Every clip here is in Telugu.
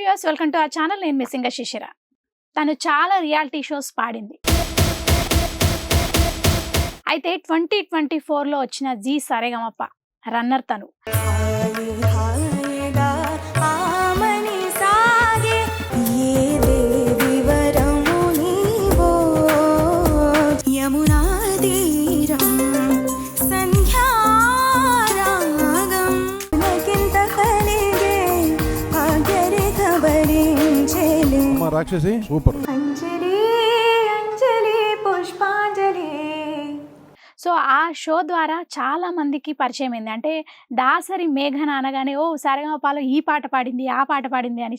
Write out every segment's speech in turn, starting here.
Viewers, welcome to our channel. నేను మీ సింగర్ శిశిర. తను చాలా రియాలిటీ షోస్ పాడింది. అయితే 2024లో వచ్చిన జీ సరేగమప రన్నర్ తను. రాక్షసి సూపర్. అంజలి అంజలి పుష్పాంజలి. సో ఆ షో ద్వారా చాలా మందికి పరిచయం అయింది. అంటే దాసరి మేఘన అనగానే ఓ సరేగమపలో ఈ పాట పాడింది, ఆ పాట పాడింది అని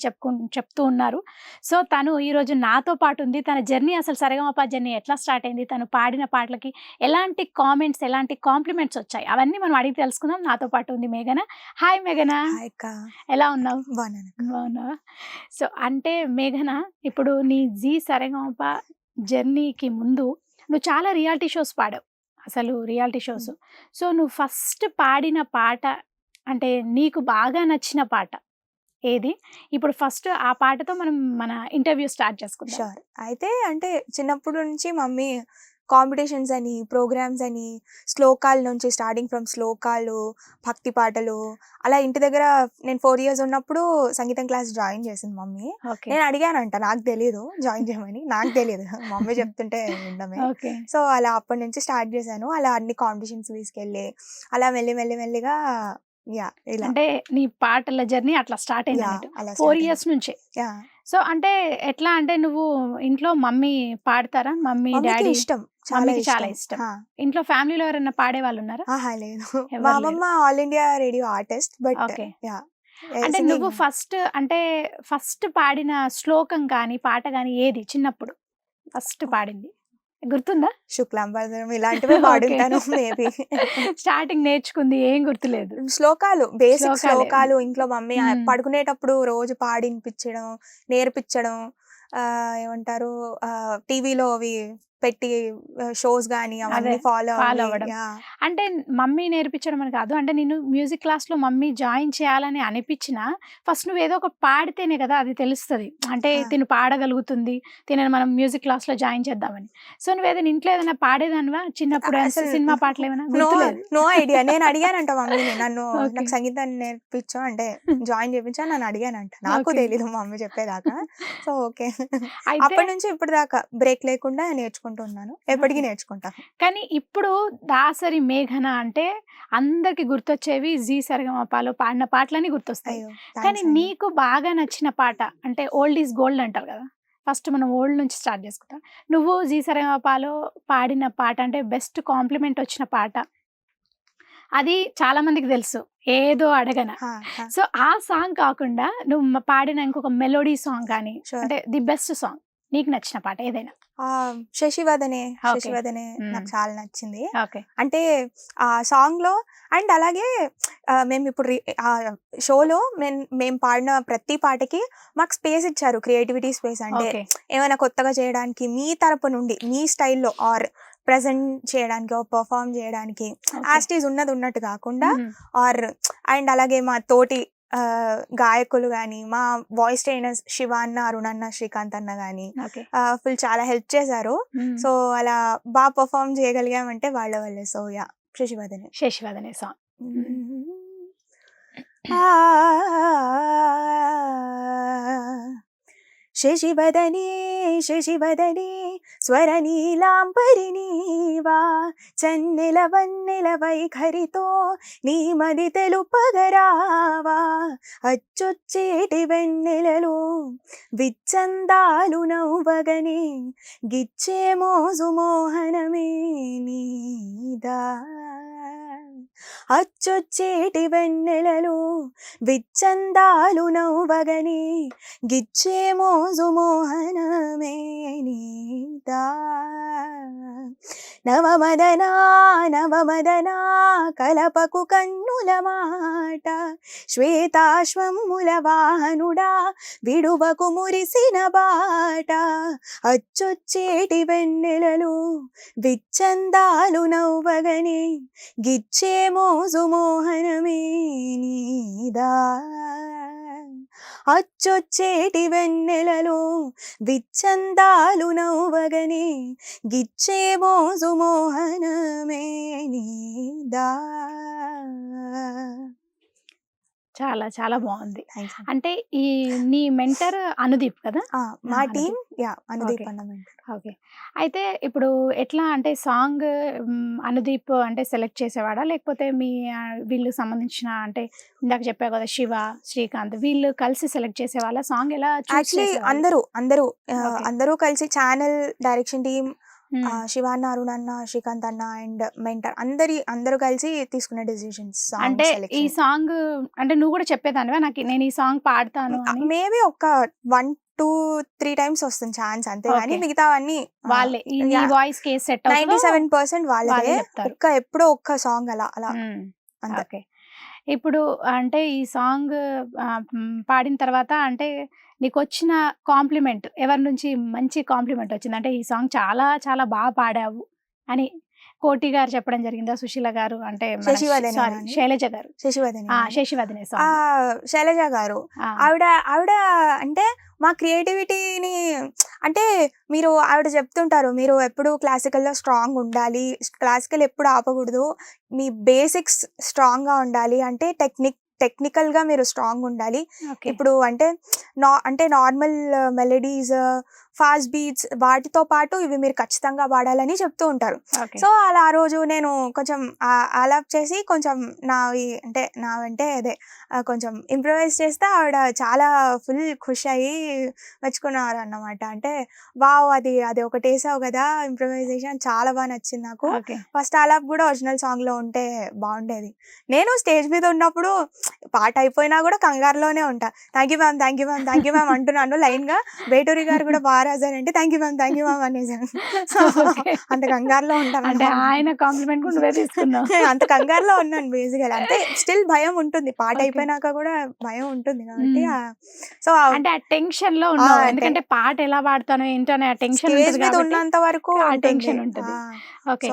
చెప్తూ ఉన్నారు. సో తను ఈరోజు నాతో పాటు ఉంది. తన జర్నీ, అసలు సరేగమప జర్నీ ఎట్లా స్టార్ట్ అయింది, తను పాడిన పాటలకి ఎలాంటి కామెంట్స్, ఎలాంటి కాంప్లిమెంట్స్ వచ్చాయి, అవన్నీ మనం అడిగి తెలుసుకుందాం. నాతో పాటు ఉంది మేఘన. హాయ్ మేఘన, ఎలా ఉన్నావు? బాగున్నావా? సో అంటే మేఘన, ఇప్పుడు నీ జీ సరేగమప జర్నీకి ముందు నువ్వు చాలా రియాలిటీ షోస్ పాడావు. అసలు రియాలిటీ షోస్. సో నువ్వు ఫస్ట్ పాడిన పాట, అంటే నీకు బాగా నచ్చిన పాట ఏది? ఇప్పుడు ఫస్ట్ ఆ పాటతో మనం మన ఇంటర్వ్యూ స్టార్ట్ చేసుకుందాం. షూర్. అయితే అంటే చిన్నప్పటి నుంచి మమ్మీ కాంపిటీషన్స్ అని, ప్రోగ్రామ్స్ అని, శ్లోకాల నుంచి స్టార్టింగ్ ఫ్రమ్ శ్లోకాలు, భక్తి పాటలు, అలా ఇంటి దగ్గర నేను 4 years ఉన్నప్పుడు సంగీతం క్లాస్ జాయిన్ చేసింది మమ్మీ. నేను అడిగానంట, నాకు తెలియదు జాయిన్ చేయమని, నాకు తెలియదు, మమ్మీ చెప్తుంటే వినడమే. సో అలా అప్పటి నుంచి స్టార్ట్ చేశాను. అలా అన్ని కాంపిటీషన్స్ తీసుకెళ్ళి అలా మెల్లిగా అంటే నీ పాటల జర్నీ అట్లా స్టార్ట్ అయింది అన్నట్టు 4 years నుంచే. సో అంటే ఎట్లా, అంటే నువ్వు ఇంట్లో మమ్మీ పాడతారా? మమ్మీ డాడీ ఇష్టం, చాలా ఇష్టం. ఇంట్లో ఫ్యామిలీలో ఎవరైనా పాడే వాళ్ళు ఉన్నారా? లేదు, మా అమ్మమ్మ all India radio artist. But అంటే నువ్వు ఫస్ట్ పాడిన శ్లోకం కానీ పాట కానీ ఏది? చిన్నప్పుడు ఫస్ట్ పాడింది గుర్తుందా? శుక్లాంబరధరం ఇలాంటివి పాడుంటాను మేబీ. స్టార్టింగ్ నేర్చుకుంది ఏం గుర్తులేదు. శ్లోకాలు, బేసిక్ శ్లోకాలు ఇంట్లో మమ్మీ పడుకునేటప్పుడు రోజు పాడినిపించడం, నేర్పించడం. ఏమంటారు, టీవీలో అవి పెట్టి షోస్ గానీ అవన్నీ ఫాలో అవ్వడం. అంటే మమ్మీ నేర్పించడం అని కాదు, అంటే నేను మ్యూజిక్ క్లాస్ లో మమ్మీ జాయిన్ చేయాలని అనిపించిన ఫస్ట్ నువ్వు ఏదో ఒక పాడితేనే కదా అది తెలుస్తుంది. అంటే తిను పాడగలుగుతుంది, తినని మనం మ్యూజిక్ క్లాస్ లో జాయిన్ చేద్దామని. సో నువ్వు ఏదైనా ఇంట్లో ఏదైనా పాడేదానివా చిన్నప్పుడు? సినిమా పాటలు ఏమైనా? No idea. నేను అడిగానంట మమ్మీని, నన్ను నాకు సంగీతాన్ని నేర్పించా అంటే జాయిన్ చేయించా, నన్ను అడిగానంట. నాకు తెలీదు మమ్మీ చెప్పేదాకా. సో ఓకే, అప్పటి నుంచి ఇప్పటి దాకా బ్రేక్ లేకుండా నేర్చుకుంటున్నాను, ఎప్పటికీ నేర్చుకుంటా. కానీ ఇప్పుడు దాసరి మేఘన అంటే అందరికి గుర్తొచ్చేవి జీ సరేగమపలో పాడిన పాటలని గుర్తొస్తాయి. కానీ నీకు బాగా నచ్చిన పాట, అంటే ఓల్డ్ ఈజ్ గోల్డ్ అంటారు కదా, ఫస్ట్ మనం ఓల్డ్ నుంచి స్టార్ట్ చేసుకుంటాం. నువ్వు జీ సరేగమపలో పాడిన పాట, అంటే బెస్ట్ కాంప్లిమెంట్ వచ్చిన పాట, అది చాలా మందికి తెలుసు, ఏదో అడగన. సో ఆ సాంగ్ కాకుండా నువ్వు పాడిన ఇంకొక మెలోడీ సాంగ్ కానీ, అంటే ది బెస్ట్ సాంగ్ నీకు నచ్చిన పాట ఏదైనా? శశివదనే నాకు చాలా నచ్చింది. అంటే ఆ సాంగ్ లో అండ్ అలాగే మేము ఇప్పుడు ఆ షోలో మేము పాడిన ప్రతి పాటకి మాకు స్పేస్ ఇచ్చారు, క్రియేటివిటీ స్పేస్. అంటే ఏమైనా కొత్తగా చేయడానికి మీ తరపు నుండి, మీ స్టైల్లో ఆర్ ప్రజెంట్ చేయడానికి, పర్ఫార్మ్ చేయడానికి, యాస్టీజ్ ఉన్నది ఉన్నట్టు కాకుండా ఆర్ అండ్ అలాగే మా తోటి గాయకులు కానీ, మా వాయిస్ ట్రైనర్స్ శివ అన్న, అరుణ్ అన్న, శ్రీకాంత్ అన్న కానీ ఫుల్ చాలా హెల్ప్ చేశారు. సో అలా బాగా పర్ఫార్మ్ చేయగలిగామంటే వాళ్ళ వల్లే. సో యా, శశివదనే సాంగ్. శశివదనే స్వరనీలాంబరినీవా, చన్నెల వన్నెల వైఖరితో నీ మది తెలుపగరావా, అచ్చొచ్చేటి వెన్నెలలో విచ్చందాలు నవ్వగనే, గిచ్చే మోజు మోహనమే నీదా, అచ్చొచ్చేటి వెన్నెలలో విచ్చందాలు నవ్వగనే, గిచ్చే మోజు మోహనమే నీదా, నవమదనా కలపకు కన్నుల మాట, శ్వేతాశ్వముల వాహనుడా విడువకు మురిసిన బాట, అచ్చొచ్చేటి వెన్నెలలో విచ్చందాలు నవ్వగనే, గిచ్చే మోజు మోహనమే నీదా. అచ్చొచ్చేటి వెన్నెలలో విచ్చందాలు నవ్వగనే గిచ్చేమో సుమోహనమే నీదా. చాలా చాలా బాగుంది. Thanks. అంటే ఈ నీ మెంటర్ అనుదీప్ కదా? మా అనుదీప్. Team Anudeep Okay. అన్న mentor. ఓకే. అయితే ఇప్పుడు ఎట్లా అంటే సాంగ్ అనుదీప్ అంటే సెలెక్ట్ చేసేవాడా? లేకపోతే మీ వీళ్ళకి సంబంధించిన అంటే ఇందాక చెప్పావు కదా శివ, శ్రీకాంత్ వీళ్ళు కలిసి సెలెక్ట్ చేసేవాళ్ళా? సాంగ్ ఎలా చూస్ యాక్చువల్లీ చేసేవాళ్ళు? అందరూ అందరూ కలిసి ఛానల్ డైరెక్షన్ టీం, హ్మ్. శివ అన్న, అరుణ్ అన్న, శ్రీకాంత్ అన్న అండ్ మెంటర్ అందరూ కలిసి తీసుకునే డెసిషన్స్ అంటే ఈ సాంగ్ అంటే నువ్వు కూడా చెప్పేదానివా నాకు నేను ఈ సాంగ్ పాడతాను అని? మేబీ ఒక 1-2-3 టైమ్స్ వస్తుంది ఛాన్స్ అంతే కానీ Okay. మిగతావన్నీ వాళ్ళే ఈ నీ వాయిస్ కి సెట్ అవుతుందో 97% వాళ్ళే వాళ్ళదే. చెప్తారు. ఎప్పుడో ఒక్క సాంగ్ అలా అంతే. ఓకే. ఇప్పుడు అంటే ఈ సాంగ్ పాడిన తర్వాత అంటే నీకొచ్చిన కాంప్లిమెంట్ ఎవరి నుంచి మంచి కాంప్లిమెంట్ వచ్చింది? అంటే ఈ సాంగ్ చాలా చాలా బాగా పాడావు అని కోటి గారు చెప్పడం జరిగిందా? సుశీల గారు అంటే శశివదనే సారీ అని. శైలజ గారు. శశివదనే శశివదనే సాంగ్. శైలజ గారు ఆవిడ అంటే మా క్రియేటివిటీని అంటే ఆవిడ చెప్తుంటారు మీరు ఎప్పుడు క్లాసికల్లో స్ట్రాంగ్ ఉండాలి, క్లాసికల్ ఎప్పుడు ఆపకూడదు, మీ బేసిక్స్ స్ట్రాంగ్గా ఉండాలి, అంటే టెక్నికల్గా మీరు స్ట్రాంగ్ ఉండాలి. ఇప్పుడు అంటే నార్మల్ మెలడీస్, ఫాస్ట్ బీట్స్ వాటితో పాటు ఇవి మీరు ఖచ్చితంగా పాడాలని చెప్తూ ఉంటారు. సో అలా ఆ రోజు నేను కొంచెం ఆలాప్ చేసి కొంచెం నావంటే అదే కొంచెం ఇంప్రవైజ్ చేస్తే ఆవిడ చాలా ఫుల్ ఖుషి అయ్యి మెచ్చుకున్నారు అన్నమాట. అంటే వావ్ అది ఒకటి వేసావు కదా ఇంప్రవైజేషన్ చాలా బాగా నచ్చింది నాకు. ఫస్ట్ ఆలాప్ కూడా ఒరిజినల్ సాంగ్లో ఉంటే బాగుండేది. నేను స్టేజ్ మీద ఉన్నప్పుడు పాట అయిపోయినా కూడా కంగారులోనే ఉంటా. థ్యాంక్ యూ మ్యామ్ అంటున్నాను లైన్గా. వేటూరి గారు కూడా బాగా రాశారంటే థ్యాంక్ యూ మ్యామ్ అనేసాను. అంత కంగారులో ఉంటాను. అంటే ఆయన కాంప్లిమెంట్ కూడా నువ్వే తీసుకున్నావు. అంత కంగారులో ఉన్నాను బేసికల్. అంటే స్టిల్ భయం ఉంటుంది, పాట అయిపోయినాక కూడా భయం ఉంటుంది కాబట్టి. సో అంటే ఆ టెన్షన్ లో ఉన్నావు, ఎందుకంటే పాట ఎలా పాడతాను ఏంటనే ఆ టెన్షన్ ఉన్నంత వరకు టెన్షన్ ఉంటుంది. ఓకే.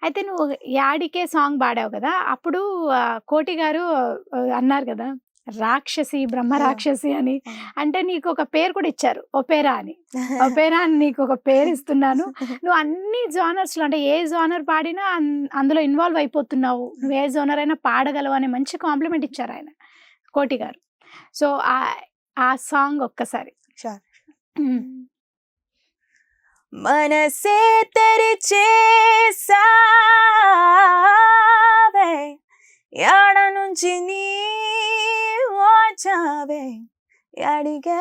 అయితే నువ్వు యాడికే సాంగ్ పాడావు కదా, అప్పుడు కోటి గారు అన్నారు కదా రాక్షసి బ్రహ్మ రాక్షసి అని. అంటే నీకు ఒక పేరు కూడా ఇచ్చారు, ఒపేరా అని. ఒపేరా అని నీకు ఒక పేరు ఇస్తున్నాను. నువ్వు అన్ని జానర్స్ లో అంటే ఏ జానర్ పాడినా అందులో ఇన్వాల్వ్ అయిపోతున్నావు, నువ్వు ఏ జానర్ అయినా పాడగలవు అనే మంచి కాంప్లిమెంట్ ఇచ్చారు ఆయన కోటి గారు. సో ఆ సాంగ్ ఒక్కసారి. మనసే తెరిచేసావే యాడ నుంచి నీ వచ్చావే యాడికే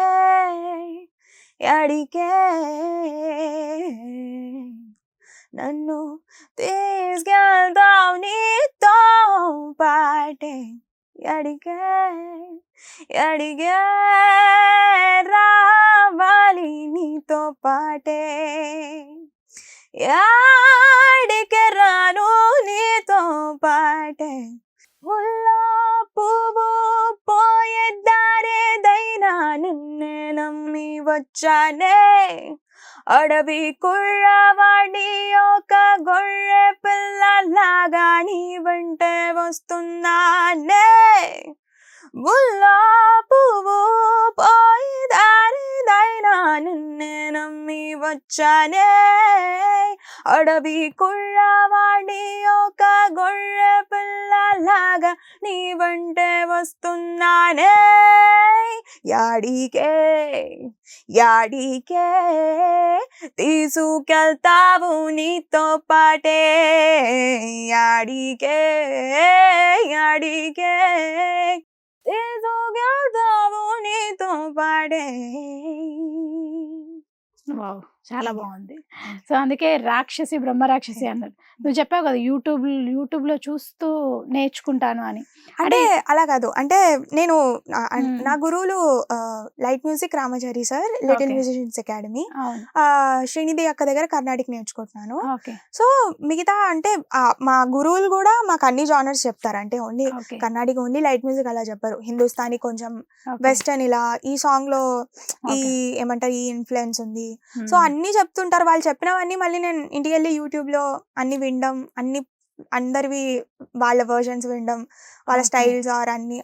నన్ను తీసుకెళ్తావు నీతో పాటే యాడికే రావాలి నీతో పాటే యాడికే రాను నీతో పాటే ముల్లో పువ్వు పోయే దారేదైనా నిన్నే నమ్మి వచ్చానే అడవి కుర్రవాడి ఒక గొర్రె పిల్లలాగా నీ వెంటే వస్తున్నానే ముల్లో పువ్వు పోయే దారేదైనా నిన్నే నమ్మి వచ్చానే అడవి కుర్రవాడి ఒక గొర్రె పిల్లలాగా నీ వెంటే వస్తున్నానే యాడికే తీసుకెళ్తావు నీతో పాటే యాడికే తీసుకెళ్తావు నీతో పాటే. వావ్, చాలా బాగుంది. సో అందుకే రాక్షసి బ్రహ్మ రాక్షసి అన్నారు. నువ్వు చెప్పావు కదా యూట్యూబ్ లో చూస్తూ నేర్చుకుంటాను అని. అంటే అలా కాదు, అంటే నేను నా గురువులు light music Ramachari sir, little musicians academy, Srinidhi అక్క దగ్గర కర్ణాటిక్ నేర్చుకుంటున్నాను. సో మిగతా అంటే మా గురువులు కూడా మాకు అన్ని జానర్స్ చెప్తారు. అంటే only Carnatic only light music అలా చెప్పరు, హిందుస్థానీ కొంచెం వెస్టర్న్ ఇలా ఈ సాంగ్ లో ఈ ఏమంటారు ఈ ఇన్ఫ్లుయెన్స్ ఉంది. సో అన్ని చెప్తుంటారు. వాళ్ళు చెప్పినవన్నీ మళ్ళీ నేను ఇంటికి వెళ్ళి యూట్యూబ్ లో అన్ని వినడం, అందరివి వాళ్ళ వర్షన్స్ వినడం, వాళ్ళ స్టైల్స్ ఆర్ అన్ని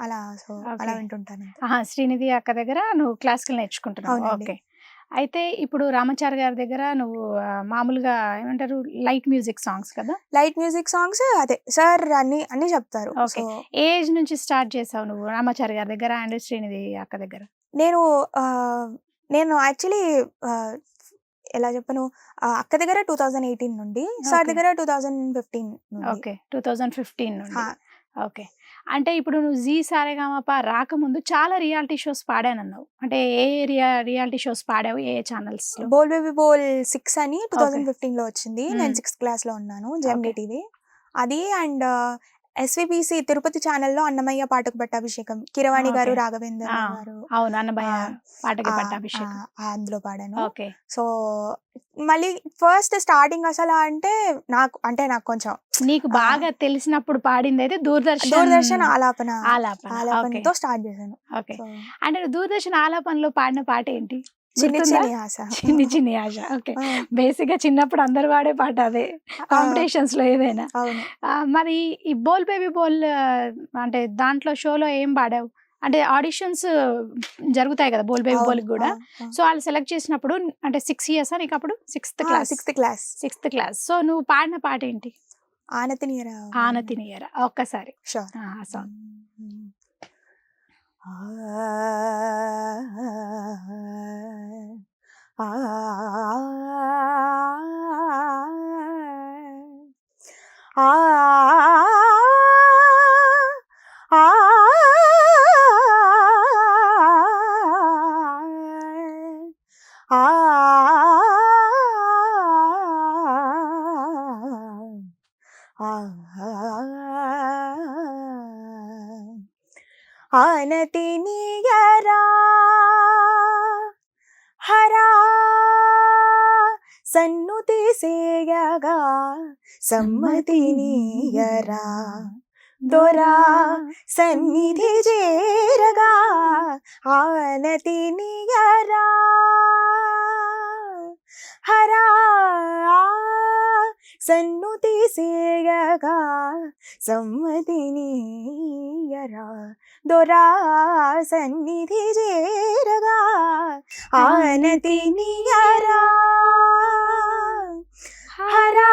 అలా సో అలా వింటుంటాను. శ్రీనిధి అక్క దగ్గర నువ్వు క్లాసికల్ నేర్చుకుంటున్నావు. అవునండి. ఓకే. అయితే ఇప్పుడు రామాచారి గారి దగ్గర నువ్వు మామూలుగా ఏమంటారు లైట్ మ్యూజిక్ సాంగ్స్ కదా? లైట్ మ్యూజిక్ సాంగ్స్ అదే సార్ అన్ని చెప్తారు. ఓకే. ఏ ఏజ్ నుంచి స్టార్ట్ చేసావు నువ్వు రామాచారి గారి దగ్గర అండ్ శ్రీనిధి అక్క దగ్గర? నేను యాక్చువల్లీ ఎలా చెప్పను, అక్క దగ్గర 2018 నుండి, సార్ దగ్గర 2015 నుండి. ఓకే. 2015 నుండి. ఓకే. అంటే ఇప్పుడు నువ్వు జీ సారేగామప రాకముందు చాలా రియాలిటీ షోస్ పాడానన్నావు. అంటే ఏ రియాలిటీ షోస్ పాడావు? ఏ ఛానల్స్ లో? బోల్ బేబీ బోల్ 6 అని 2015 లో వచ్చింది. నేను 6th క్లాస్ లో ఉన్నాను. జెమినీ టీవీ అది. అండ్ ఎస్విబిసి తిరుపతి ఛానల్లో అన్నమయ్య పాటకు పట్టాభిషేకం, కిరవాణి గారు, రాఘవేంద్ర గారు. అవును, అన్నమయ్య పాటకి పట్టాభిషేకం అందులో పాడాను. ఓకే. సో మళ్ళీ ఫస్ట్ స్టార్టింగ్ అసలు అంటే నాకు కొంచెం నీకు బాగా తెలిసినప్పుడు పాడింది అయితే దూరదర్శన్ ఆలాపనతో స్టార్ట్ చేశాను. ఓకే. అంటే దూరదర్శన్ ఆలాపనలో పాడిన పాట ఏంటి? చిన్ని ఆశ. ఓకే. బేసిక్ గా చిన్నప్పుడు అందరు వాడే పాట అదే, కాంపిటీషన్స్ లో ఏదైనా. మరి ఈ బోల్ బేబీ బోల్ అంటే దాంట్లో షోలో ఏం పాడావు? అంటే ఆడిషన్స్ జరుగుతాయి కదా బోల్ బేబీ బోల్ కూడా. సో వాళ్ళు సెలెక్ట్ చేసినప్పుడు అంటే 6 years నీకు అప్పుడు? 6th class. సో నువ్వు పాడిన పాట ఏంటి? ఆనతినియరా. ఒక్కసారి సాంగ్. ఆనతినియరా హరా సన్నుతి సేయగా సమ్మతినియరా దొరా సన్నిధి చేరగా ఆనతినియరా హరా సన్నుతి సేయగా సమ్మతినియరా దొరా సన్నిధి చేరగా ఆనతినియరా హరా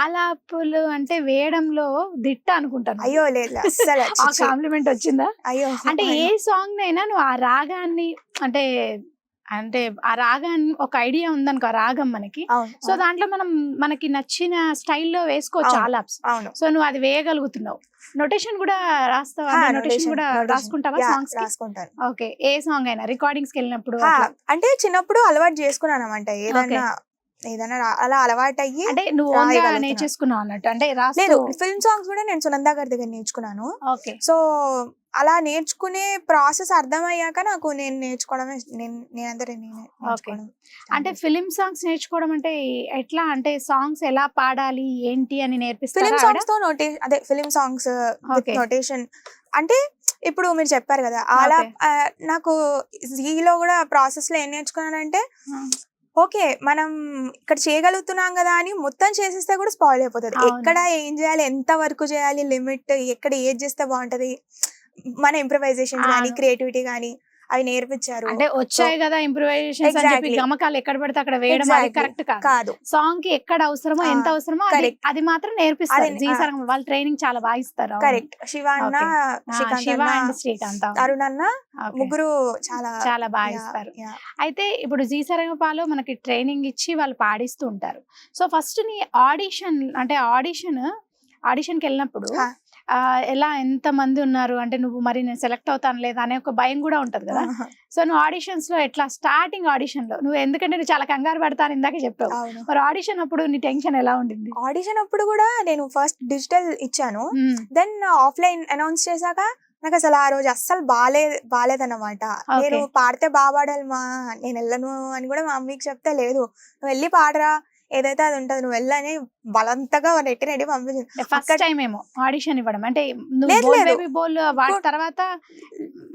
ఆలాపులు అంటే వేయడంలో దిట్ట అనుకుంటాను. అయ్యో లేదు, అస్సలు ఆ కాంప్లిమెంట్ వచ్చిందా? అయ్యో. అంటే ఏ సాంగ్ అయినా నువ్వు ఆ రాగాన్ని అంటే ఆ రాగాన్ని ఒక ఐడియా ఉందనుకో, ఆ రాగం మనకి. సో దాంట్లో మనకి నచ్చిన స్టైల్లో వేసుకోవచ్చు ఆలాప్స్. సో నువ్వు అది వేయగలుగుతున్నావు. నోటేషన్ కూడా రాస్తావా? నోటేషన్ కూడా రాసుకుంటావా సాంగ్స్? రాసుకుంటాను. ఓకే. ఏ సాంగ్ అయినా రికార్డింగ్స్ కి వెళ్ళినప్పుడు? అంటే చిన్నప్పుడు అలవాటు చేసుకున్నాను అనమాట. ఏదైనా అలా అలవాటు అయ్యి అంటే నువ్వు నేర్చేసుకున్నావు అన్నట్టు. అంటే లేదు, ఫిల్మ్ సాంగ్స్ కూడా నేను సునందా గారి దగ్గర నేర్చుకున్నాను. ఓకే. సో అలా నేర్చుకునే ప్రాసెస్ అర్థమయ్యాక నాకు నేను నేర్చుకోవడమే నేనందరూ నేర్చుకోవడం. అంటే ఫిలిం సాంగ్స్ నేర్చుకోవడం అంటే ఎట్లా? అంటే సాంగ్స్ ఎలా పాడాలి ఏంటి అని నేర్పిస్తారు? ఫిలిం సాంగ్స్ తో ఫిలిం సాంగ్స్ నోటేషన్. అంటే ఇప్పుడు మీరు చెప్పారు కదా అలా, నాకు జీలో కూడా ప్రాసెస్ లో ఏం నేర్చుకున్నానంటే, ఓకే మనం ఇక్కడ చేయగలుగుతున్నాం కదా అని మొత్తం చేసేస్తే కూడా స్పాయిల్ అయిపోతుంది. ఎక్కడ ఏం చేయాలి, ఎంత వరకు చేయాలి, లిమిట్ ఎక్కడ ఏది చేస్తే బాగుంటది, మన ఇంప్రవైజేషన్ కానీ క్రియేటివిటీ కానీ అవి నేర్పించారు. అంటే వచ్చాయి కదా ఇంప్రూవైజేషన్స్ అని చెప్పి గమకాలు ఎక్కడ పడితే అక్కడ వేయడం అది కరెక్ట్ కాదు. సాంగ్ కి ఎక్కడ అవసరమో ఎంత అవసరమో అది మాత్రం నేర్పిస్తారు. వాళ్ళ ట్రైనింగ్ చాలా బాగా ఇస్తారు. కరెక్ట్. శివ అండ్ శ్రీకాంత్, అరుణ్ అన్న ముగ్గురు చాలా బాగా ఇస్తారు. అయితే ఇప్పుడు జీ సరంగపాలో మనకి ట్రైనింగ్ ఇచ్చి వాళ్ళు పాడిస్తూ ఉంటారు. సో ఫస్ట్ నీ ఆడిషన్కి వెళ్ళినప్పుడు ఎలా ఎంతమంది ఉన్నారు అంటే నువ్వు మరి నేను సెలెక్ట్ అవుతాను లేదా అనే ఒక భయం కూడా ఉంటది కదా. సో నువ్వు ఆడిషన్స్ లో ఎట్లా స్టార్టింగ్ ఆడిషన్ లో నువ్వు ఎందుకంటే నువ్వు చాలా కంగారు పడతాను ఇందాక చెప్పావు, మరి ఆడిషన్ అప్పుడు నీ టెన్షన్ ఎలా ఉండింది? ఆడిషన్ అప్పుడు కూడా నేను ఫస్ట్ డిజిటల్ ఇచ్చాను, దెన్ ఆఫ్లైన్ అనౌన్స్ చేశాక నాకు అసలు ఆ రోజు అస్సలు బాలేదన్నమాట. నేను పాడితే బాగా పాడాలి మా, నేను వెళ్ళను అని కూడా మా మమ్మీకి చెప్తే, లేదు నువ్వు వెళ్ళి పాడరా ఏదైతే అది ఉంటది నువ్వు వెళ్ళని బలంతగా నెట్టి పంపించింది. ఫస్ట్ టైం ఏమో ఆడిషన్ ఇవ్వడం అంటే బోల్ వాటి తర్వాత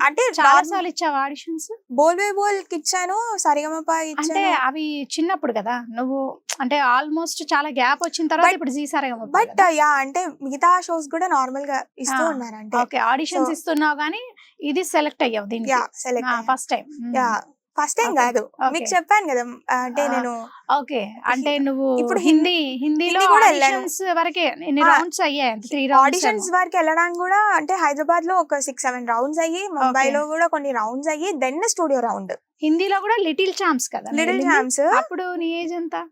అంటే చాలా సార్లు ఇచ్చావు ఆడిషన్స్? బోల్ బేబీ బోల్ కి ఇచ్చాను, సరిగమప అంటే ఇచ్చాను. అవి చిన్నప్పుడు కదా నువ్వు, అంటే ఆల్మోస్ట్ చాలా గ్యాప్ వచ్చిన తర్వాత ఇప్పుడు జీ సరిగమప. బట్ యా అంటే మిగతా షోస్ కూడా నార్మల్ గా ఇస్తూ ఉన్నారు. అంటే ఓకే ఆడిషన్స్ ఇస్తున్నావు కానీ ఇది సెలెక్ట్ అయ్యావు దీనికి ఫస్ట్ టైం? ఫస్ట్ టైం కాదు, మీకు చెప్పాను కదా అంటే నేను. ఓకే అంటే నువ్వు ఇప్పుడు హిందీలో కూడా ఆడిషన్స్ వరకే ఎన్ని రౌండ్స్ అయ్యాయి? 3 ఆడిషన్స్ వరకు వెళ్ళడానికి కూడా అంటే హైదరాబాద్ లో ఒక 6-7 రౌండ్స్ అయ్యి, ముంబైలో కూడా కొన్ని రౌండ్స్ అయ్యి, దెన్ స్టూడియో రౌండ్. హిందీలో కూడా లిటిల్ ఛాంప్స్ కదా? Little champs. అప్పుడు నీ ఏజ్ ఎంత?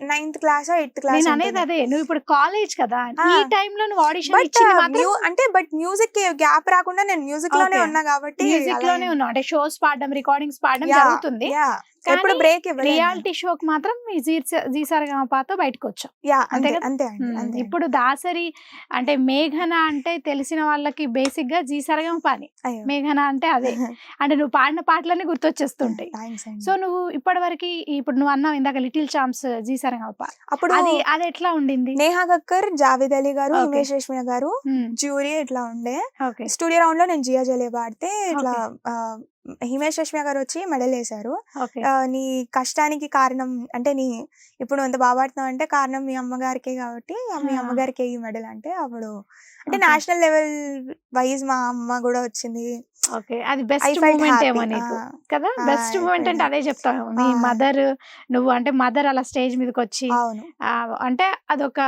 9th class 8th class. నేను అనేది అదే, నువ్వు ఇప్పుడు కాలేజ్ కదా ఈ టైం లో నువ్వు ఆడిషన్ ఇచ్చింది మాత్రం అంటే బట్ మ్యూజిక్ కి గ్యాప్ రాకుండా నేను మ్యూజిక్ లోనే ఉన్నా కాబట్టి మ్యూజిక్ లోనే ఉన్నావు. అంటే షోస్ పాడడం రికార్డింగ్స్ పాడడం జరుగుతుంది, ఎప్పుడు బ్రేక్ రియాలిటీ షోకి మాత్రం జీ సరిగమపతో బయటకు వచ్చావు. అంతే. ఇప్పుడు దాసరి అంటే మేఘన అంటే తెలిసిన వాళ్ళకి బేసిక్ గా జీ సరిగమప అని, మేఘన అంటే అదే. అంటే నువ్వు పాడిన పాటలన్నీ గుర్తొచ్చేస్తుంటాయి. సో నువ్వు ఇప్పటి వరకు ఇప్పుడు నువ్వు అన్నావు ఇందాక లిటిల్ ఛాంప్స్ జీ సరిగమప, అప్పుడు అది ఎట్లా ఉండింది? నేహా కక్కర్, జావేద్ అలీ గారు, హిమేష్ రేష్మియా గారు జ్యూరీ ఇట్లా ఉండే. స్టూడియో రౌండ్ లో నేను జియా జలే పాడితే ఇట్లా హిమేష్ రేష్మియా గారు వచ్చి మెడల్ వేశారు. నీ కష్టానికి కారణం అంటే నీ ఇప్పుడు అంత బాగా పాడుతున్నావు అంటే కారణం మీ అమ్మగారికే కాబట్టి మీ అమ్మగారికి ఈ మెడల్ అంటే అప్పుడు అంటే నేషనల్ లెవెల్ వైజ్ మా అమ్మ కూడా వచ్చింది. ఓకే అది బెస్ట్ మూమెంట్ ఏమో నీకు కదా? బెస్ట్ మూమెంట్ అంటే అదే చెప్తాను. మీ మదర్ నువ్వు అంటే మదర్ అలా స్టేజ్ మీదకి వచ్చి అంటే అదొక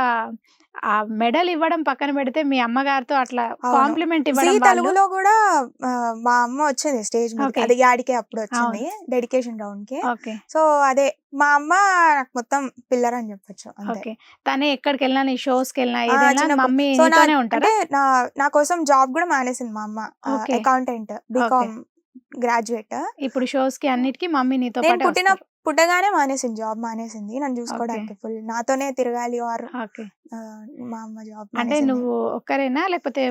ఆ మెడల్ ఇవ్వడం పక్కన పెడితే మీ అమ్మగారితో అట్లా కాంప్లిమెంట్ ఇవ్వడం. తెలుగులో కూడా మా అమ్మ వచ్చింది స్టేజ్ మీద, అది యాడికే అప్పుడు వచ్చింది డెడికేషన్ రౌండ్ కి. సో అదే మా అమ్మ నాకు మొత్తం పిల్లర్ అని చెప్పొచ్చు. ఓకే తనే ఎక్కడికి వెళ్ళినా నీ షోస్ కి వెళ్ళినా ఏదైనా మమ్మీ నీతోనే ఉంటారా? నా కోసం జాబ్ కూడా మానేసింది మా అమ్మ, అకౌంటెంట్, బీకామ్ గ్రాడ్యుయేట్. ఇప్పుడు షోస్ కి అన్నిటికీ మమ్మీ నీతో పాటు పుట్టగానే మానేసింది, జాబ్ మానేసింది నన్ను చూసుకోవడానికి, ఫుల్ నాతోనే తిరగాలి. మా అమ్మ జాబ్ అంటే నువ్వు ఒక్కరేనా లేకపోతే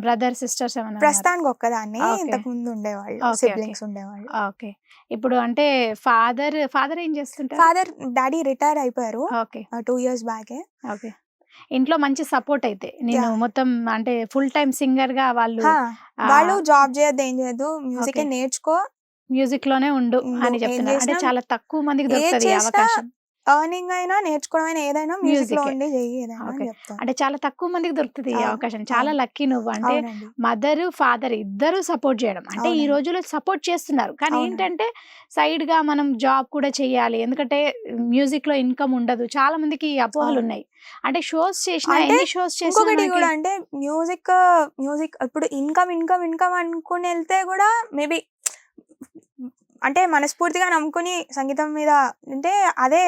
బ్రదర్ సిస్టర్స్ ఏమైనా? ప్రస్తుతానికి ఒక్కదాన్ని, ఇంతకు ముందు ఉండేవాళ్ళు సిబ్లింగ్స్ ఉండేవాళ్ళు. ఓకే ఇప్పుడు అంటే ఫాదర్ ఏం చేస్తుంటారు? ఫాదర్ డాడీ రిటైర్ అయిపోయారు 2 years బ్యాక్. ఓకే ఇంట్లో మంచి సపోర్ట్ అయితే నేను మొత్తం అంటే ఫుల్ టైం సింగర్ గా వాళ్ళు జాబ్ చేయొద్దు ఏం చేయొద్దు, మ్యూజిక్ నేర్చుకో, మ్యూజిక్ లోనే ఉండు అని చెప్తున్నారు. అంటే చాలా తక్కువ మందికి దొరుకుతుంది అవకాశం. ఎర్నింగ్ అయినా నేర్చుకోవడం అయినా ఏదైనా మ్యూజిక్ లో ఉండి అంటే చాలా తక్కువ మందికి దొరుకుతుంది ఈ అవకాశం. చాలా లక్కీ నువ్వు. అంటే మదర్ ఫాదర్ ఇద్దరు సపోర్ట్ చేయడం అంటే ఈ రోజుల్లో సపోర్ట్ చేస్తున్నారు. కానీ ఏంటంటే సైడ్ గా మనం జాబ్ కూడా చెయ్యాలి, ఎందుకంటే మ్యూజిక్ లో ఇన్కమ్ ఉండదు. చాలా మందికి అపోహలు ఉన్నాయి. అంటే షోస్ చేసిన ఎన్ని షోస్ చేసిన కూడా అంటే మ్యూజిక్ ఇప్పుడు ఇన్కమ్ అనుకుని వెళ్తే కూడా మేబీ అంటే మనస్ఫూర్తిగా నమ్ముకుని సంగీతం మీద అంటే అదే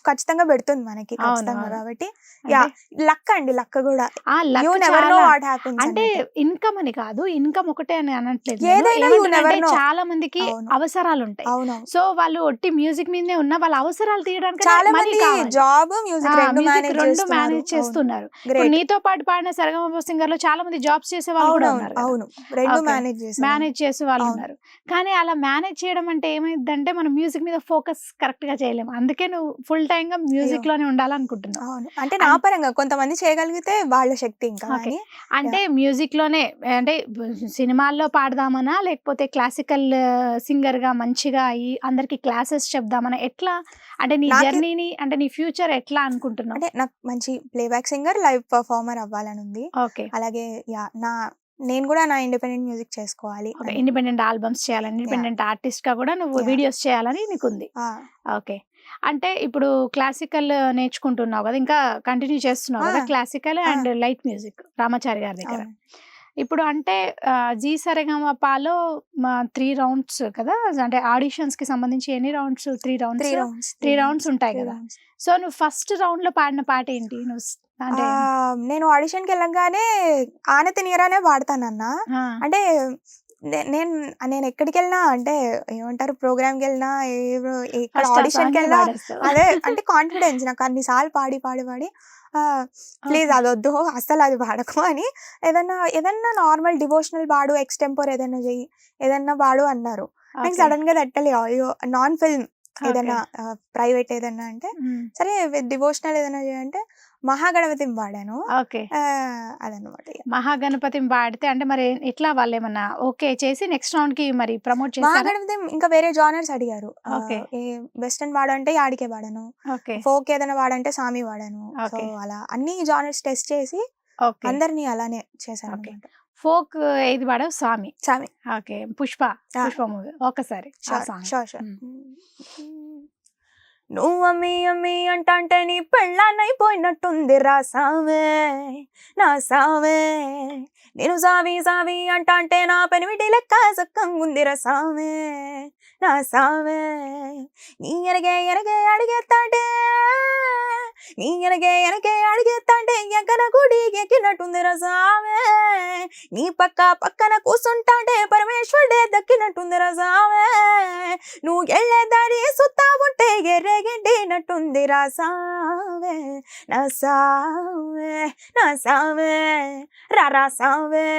ఖచ్చితంగా పెడుతుంది మనకి ఖచ్చితంగా. కాబట్టి లక్ కూడా అంటే ఇన్కమ్ అని కాదు, ఇన్కమ్ ఒకటే అని అనట్లేదు. చాలా మందికి అవసరాలు ఉంటాయి. సో వాళ్ళు ఒట్టి మ్యూజిక్ మీదనే ఉన్న వాళ్ళ అవసరాలు తీయడానికి చాలా మంది జాబ్ మ్యూజిక్ రెండు మేనేజ్ చేస్తున్నారు. నీతో పాటు పాడిన సరిగమ సింగర్ లో చాలా మంది జాబ్స్ చేసే వాళ్ళు కూడా ఉన్నారు. అవును రెండు మేనేజ్ చేసే వాళ్ళు ఉన్నారు. కానీ అలా మేనేజ్ చేయడం అంటే ఏమైందంటే మనం మ్యూజిక్ మీద ఫోకస్ కరెక్ట్ గా చేయలేము. అందుకే నువ్వు ఫుల్ టైం గా మ్యూజిక్ లోనే ఉండాలనుకుంటున్నావు. అంటే నా పరంగా కొంతమంది చేయగలిగితే వాళ్ళ శక్తి. ఇంకా అంటే మ్యూజిక్ లోనే అంటే సినిమాల్లో పాడదామనా లేకపోతే క్లాసికల్ సింగర్ గా మంచిగా అయ్యి అందరికి క్లాసెస్ చెప్దామనా, ఎట్లా అంటే నీ జర్నీని అంటే నీ ఫ్యూచర్ ఎట్లా అనుకుంటున్నావు? అంటే నాకు మంచి ప్లేబ్యాక్ సింగర్, లైవ్ పర్ఫార్మర్ అవ్వాలని ఉంది. అలాగే నేను కూడా నా ఇండిపెండెంట్ మ్యూజిక్ చేసుకోవాలి, ఇండిపెండెంట్ ఆల్బమ్స్ చేయాలని, ఇండిపెండెంట్ ఆర్టిస్ట్ గా కూడా నువ్వు వీడియోస్ చేయాలని నీకుంది. ఓకే అంటే ఇప్పుడు క్లాసికల్ నేర్చుకుంటున్నావు కదా, ఇంకా కంటిన్యూ చేస్తున్నావు కదా classical and light music Ramachari గారి దగ్గర. ఇప్పుడు అంటే జీ సరిగమపలో 3 రౌండ్స్ కదా, అంటే ఆడిషన్స్ కి సంబంధించి ఎన్ని రౌండ్స్? 3 రౌండ్స్ ఉంటాయి కదా. సో నువ్వు ఫస్ట్ రౌండ్ లో పాడిన పాట ఏంటి? నువ్వు అంటే నేను ఆడిషన్కి వెళ్ళగానే ఆనతి నీరానే పాడతానన్నా. అంటే నేను ఎక్కడికి వెళ్ళినా, అంటే ఏమంటారు, ప్రోగ్రామ్కి వెళ్ళినా, ఇక్కడ ఆడిషన్కి వెళ్ళినా అదే అంటే కాన్ఫిడెన్స్ నాకు. అన్నిసార్లు పాడి ప్లీజ్ అది వద్దు, అస్సలు అది పాడకు అని. ఏదన్నా నార్మల్ డివోషనల్ పాడు, ఎక్స్టెంపోర్ ఏదైనా చెయ్యి, ఏదన్నా పాడు అన్నారు. నాకు సడన్ గా తట్టలే, అయ్యో నాన్ ఫిల్మ్ ఏదైనా ప్రైవేట్ ఏదన్నా అంటే సరే డివోషనల్ ఏదైనా చేయంటే మహాగణపతిని పాడాను. అదనమాట. మహాగణపతిని పాడితే అంటే మరి ఎట్లా వాళ్ళు ఏమన్నా ఓకే చేసి నెక్స్ట్ రౌండ్ కి మరి ప్రమోట్ చేశారా? మహాగణపతి ఇంకా వేరే జానర్స్ అడిగారు. వెస్టర్న్ పాడంటే యాడికే పాడాను, ఫోక్ ఏదైనా పాడంటే సామి పాడాను. సో అలా అన్ని జానర్స్ టెస్ట్ చేసి అందరినీ అలానే చేశాను. ఫోక్ ఏది పాడావు? సామి. ఓకే. పుష్ప మూవీ ఒకసారి. నువ్వు అమ్మి అమ్మి అంటే నీ పెళ్ళాన్నైపోయినట్టుంది రా సామే నా సామే. నేను సావి అంటే నా పెనిమిటి లెక్క సక్కంగుంది రా సామే నా సామే. నీ ఎనగే అడిగేస్తాంటే ఎక్కన గుడి ఎక్కినట్టుంది రా సామే. నీ పక్కన కూర్చుంటాంటే పరమేశ్వరుడే దక్కినట్టుంది రా సామే. నువ్వు వెళ్ళే దారి సుత్తా ఉంటే ఎర్రగెండినట్టుంది రా సామే నా సామే రా సామే.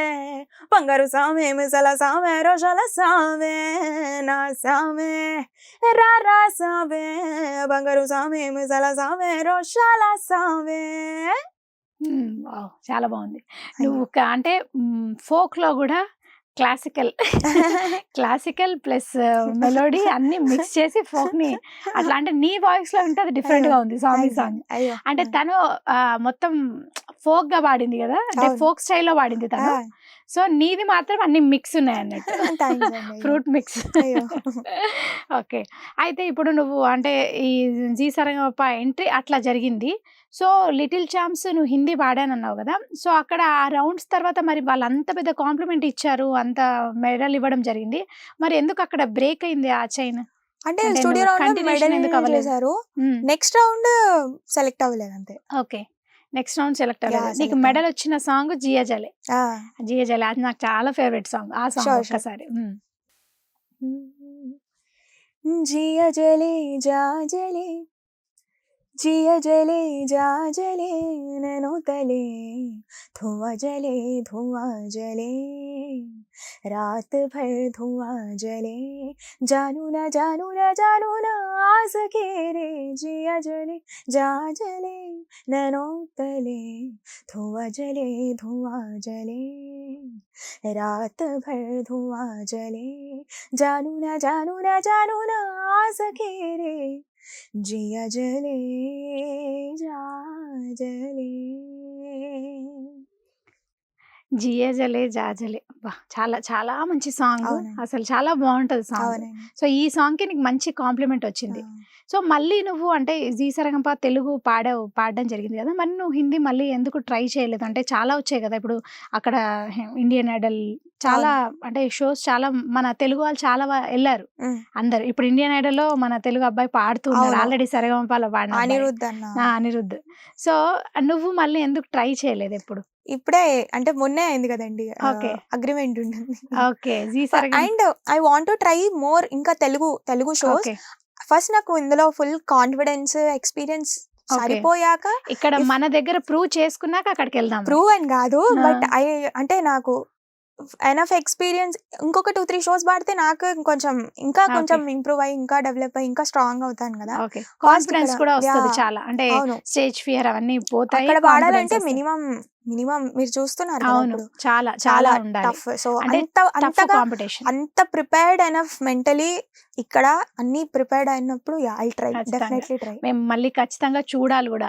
బంగారు సామే మిసల సామే రోషాల సామే నా సామే రా సామే. బంగారు సామే మిసల సామే రోషాల సామే. చాలా బాగుంది. నువ్వు అంటే ఫోక్ లో కూడా క్లాసికల్ ప్లస్ మెలోడీ అన్ని మిక్స్ చేసి ఫోక్ ని అట్లా, అంటే నీ వాయిస్ లో ఉంటే అది డిఫరెంట్ గా ఉంది సాంగ్. అంటే తను మొత్తం ఫోక్ గా పాడింది కదా, అంటే ఫోక్ స్టైల్లో పాడింది తను. సో నీది మాత్రం అన్ని మిక్స్ ఉన్నాయి అన్నట్టు, ఫ్రూట్ మిక్స్. ఓకే. అయితే ఇప్పుడు నువ్వు అంటే ఈ జీ సరిగమప ఎంట్రీ అట్లా జరిగింది. సో లిటిల్ ఛాంప్స్ నువ్వు హిందీ పాడానన్నావు కదా. సో అక్కడ ఆ రౌండ్స్ తర్వాత మరి వాళ్ళు అంత పెద్ద కాంప్లిమెంట్ ఇచ్చారు, అంత మెడల్ ఇవ్వడం జరిగింది. మరి ఎందుకు అక్కడ బ్రేక్ అయింది ఆ చైన్? అంటే స్టూడియో రౌండ్ మెడల్ చేశారు, నెక్స్ట్ రౌండ్ సెలెక్ట్ అవ్వలేదు అంతే. ఓకే. నెక్స్ట్ రౌండ్ సెలెక్ట్ అవ్వలేదు. నీకు మెడల్ వచ్చిన సాంగ్ జియా జలే. అది నాకు చాలా ఫేవరెట్ సాంగ్. ఆ సాంగ్ ఒక్కసారి. జియా జలే జా జలే जिया जले जा जले नैनो तले धुआं जले रात भर धुआं जले जानू ना आ सके रे. जिया जले जा जले नैनो तले धुआं जले रात भर धुआं जले जानू ना आ सके रे. जिया जले जा जले. జియా జలే జా జలే చాలా చాలా మంచి సాంగ్, అసలు చాలా బాగుంటది సాంగ్. సో ఈ సాంగ్ కి నీకు మంచి కాంప్లిమెంట్ వచ్చింది. సో మళ్ళీ నువ్వు అంటే జీ సరిగమప తెలుగు పాడడం జరిగింది కదా, మరి నువ్వు హిందీ మళ్ళీ ఎందుకు ట్రై చేయలేదు? అంటే చాలా వచ్చాయి కదా ఇప్పుడు అక్కడ, ఇండియన్ ఐడల్ చాలా అంటే షోస్ చాలా, మన తెలుగు వాళ్ళు చాలా వెళ్ళారు అందరు. ఇప్పుడు ఇండియన్ ఐడల్ లో మన తెలుగు అబ్బాయి పాడుతున్నారు ఆల్రెడీ సరిగమపలో పాడిన అనిరుద్ధ్. సో నువ్వు మళ్ళీ ఎందుకు ట్రై చేయలేదు ఎప్పుడు? ఇప్పుడే అంటే మొన్నే అయింది కదండి అగ్రిమెంట్ ఉంటుంది. Okay. And I want to try more ఇంకా తెలుగు షోస్. ఫస్ట్ నాకు ఇందులో ఫుల్ కాన్ఫిడెన్స్ ఎక్స్పీరియన్స్ సరిపోయాక, ఇక్కడ మన దగ్గర ప్రూవ్ చేసుకున్నాక అక్కడికి వెళ్దాం. ప్రూవ్ అని కాదు, బట్ అంటే నాకు ఎనఫ్ ఎక్స్పీరియన్స్ ఇంకొక 2-3 షోస్ పాడితే నాకు కొంచెం ఇంప్రూవ్ అయ్యి ఇంకా డెవలప్ అయ్యి ఇంకా స్ట్రాంగ్ అవుతాను కదా. కాన్ఫిడెన్స్ కూడా వస్తుంది చాలా, అంటే స్టేజ్ ఫియర్ అవన్నీ పోతాయి. అక్కడ పాడాలంటే మినిమం మీరు చూస్తున్నారు చాలా చాలా టఫ్. సో అంత ప్రిపేర్డ్ ఎనఫ్ మెంటలీ, ఇక్కడ అన్ని ప్రిపేర్డ్ అయినప్పుడు ఐల్ ట్రై, డెఫినెట్లీ ట్రై. మేము మళ్ళీ ఖచ్చితంగా చూడాలి కూడా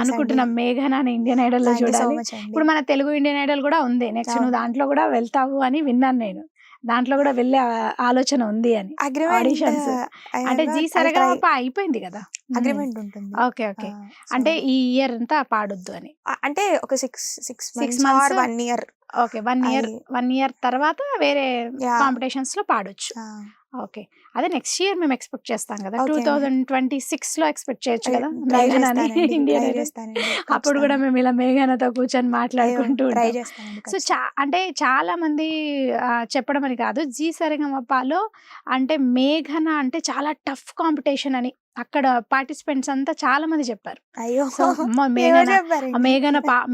అనుకుంటున్నాం. మేఘనా ఇండియన్ ఐడల్ లో చూడాలి. ఇప్పుడు మన తెలుగు ఇండియన్ ఐడల్ కూడా ఉంది నెక్స్ట్, నువ్వు దాంట్లో కూడా వెళ్తావు అని విన్నాను నేను. దాంట్లో కూడా వెళ్ళే ఆలోచన ఉంది అని. ఆడిషన్స్ అంటే జీ సరిగమప అయిపోయింది కదా, అగ్రిమెంట్ ఉంటుంది. Okay okay. అంటే ఈ ఇయర్ అంతా పాడొద్దు అని, అంటే ఒక 6 months 1 year. ఓకే, 1 year తర్వాత వేరే కాంపిటీషన్స్ లో పాడొచ్చు. ఓకే, అదే నెక్స్ట్ ఇయర్ మేము ఎక్స్పెక్ట్ చేస్తాం కదా, 2026 లో ఎక్స్పెక్ట్ చేయొచ్చు కదా మేఘనాని ఇండియా. అప్పుడు కూడా మేము ఇలా మేఘనతో కూర్చొని మాట్లాడుకుంటూ ఉంటాం. సో అంటే చాలా మంది చెప్పడం అని కాదు, జీ సరిగమపలో అంటే మేఘన అంటే చాలా టఫ్ కాంపిటీషన్ అని అక్కడ పార్టిసిపెంట్స్ అంతా చాలా మంది చెప్పారు.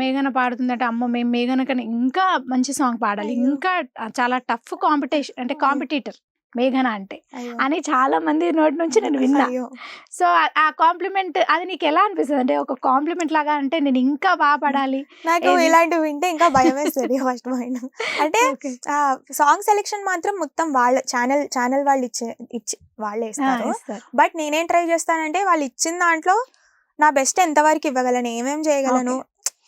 మేఘన పాడుతుందంటే అమ్మ మేము మేఘన కన్నా ఇంకా మంచి సాంగ్ పాడాలి, ఇంకా చాలా టఫ్ కాంపిటీషన్ అంటే కాంపిటీటర్ మేఘన అంటే అని చాలా మంది నోటి నుంచి నేను విన్నా. సో ఆ కాంప్లిమెంట్ అది నీకు ఎలా అనిపిస్తుంది? అంటే ఒక కాంప్లిమెంట్ లాగా, అంటే నేను ఇంకా బాగా పడాలి. నాకు ఇలాంటివి వింటే ఇంకా భయం వేస్తుంది ఫస్ట్ పాయింట్. అంటే సాంగ్ సెలెక్షన్ మాత్రం మొత్తం వాళ్ళ ఛానల్ వాళ్ళు ఇచ్చి వాళ్ళే ఇస్తారు. బట్ నేనేం ట్రై చేస్తానంటే వాళ్ళు ఇచ్చిన దాంట్లో నా బెస్ట్ ఎంతవరకు ఇవ్వగలను, ఏమేం చేయగలను,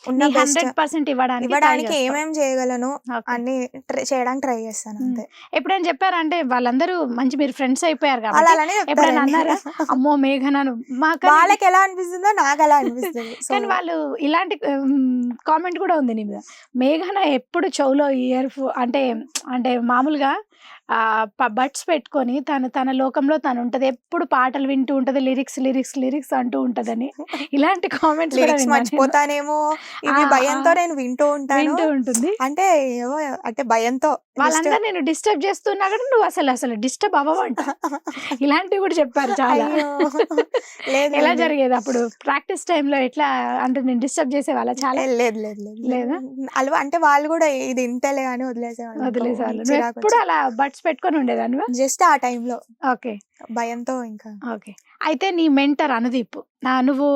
100% ఇవ్వడానికి ఏమేం చేయగలను అన్ని చేయడానికి ట్రై చేస్తాను అంతే. ఎప్పుడైనా చెప్పారంటే వాళ్ళందరూ మంచి మీరు ఫ్రెండ్స్ అయిపోయారు కాబట్టి ఎప్పుడైనా అన్నారా అమ్మో మేఘన? వాళ్ళకి ఎలా అనిపిస్తుందో నాకు అలా అనిపిస్తుంది. కానీ వాళ్ళు ఇలాంటి కామెంట్ కూడా ఉంది నీ మీద, మేఘన ఎప్పుడు చెవులో ఇయర్ అంటే మామూలుగా బడ్స్ పెట్టుకొని తన లోకంలో తను ఉంటది, ఎప్పుడు పాటలు వింటూ ఉంటది, లిరిక్స్ అంటూ ఉంటదని ఇలాంటి కామెంట్స్ మర్చిపోతానేమో ఇవి భయంతో నేను వింటూ ఉంటుంది. అంటే భయంతో వాళ్ళంతా నేను డిస్టర్బ్ చేస్తున్నా కూడా నువ్వు అసలు డిస్టర్బ్ అవ్వవంట. ఇలాంటివి కూడా చెప్పారు చాలా. ఎలా జరిగేది అప్పుడు ప్రాక్టీస్ టైంలో? ఎట్లా అంటే నేను డిస్టర్బ్ చేసేవాళ్ళ చాలా? లేదా అలా అంటే వాళ్ళు కూడా ఇది ఇంతలే అని వదిలేసేవాళ్ళు. ఎప్పుడు అలా బడ్స్ పెట్టుకొని ఉండేదాన్ని జస్ట్ ఆ టైంలో. ఓకే, భయంతో ఇంకా. ఓకే, అయితే నీ మెంటర్ అనుదీప్, నువ్వు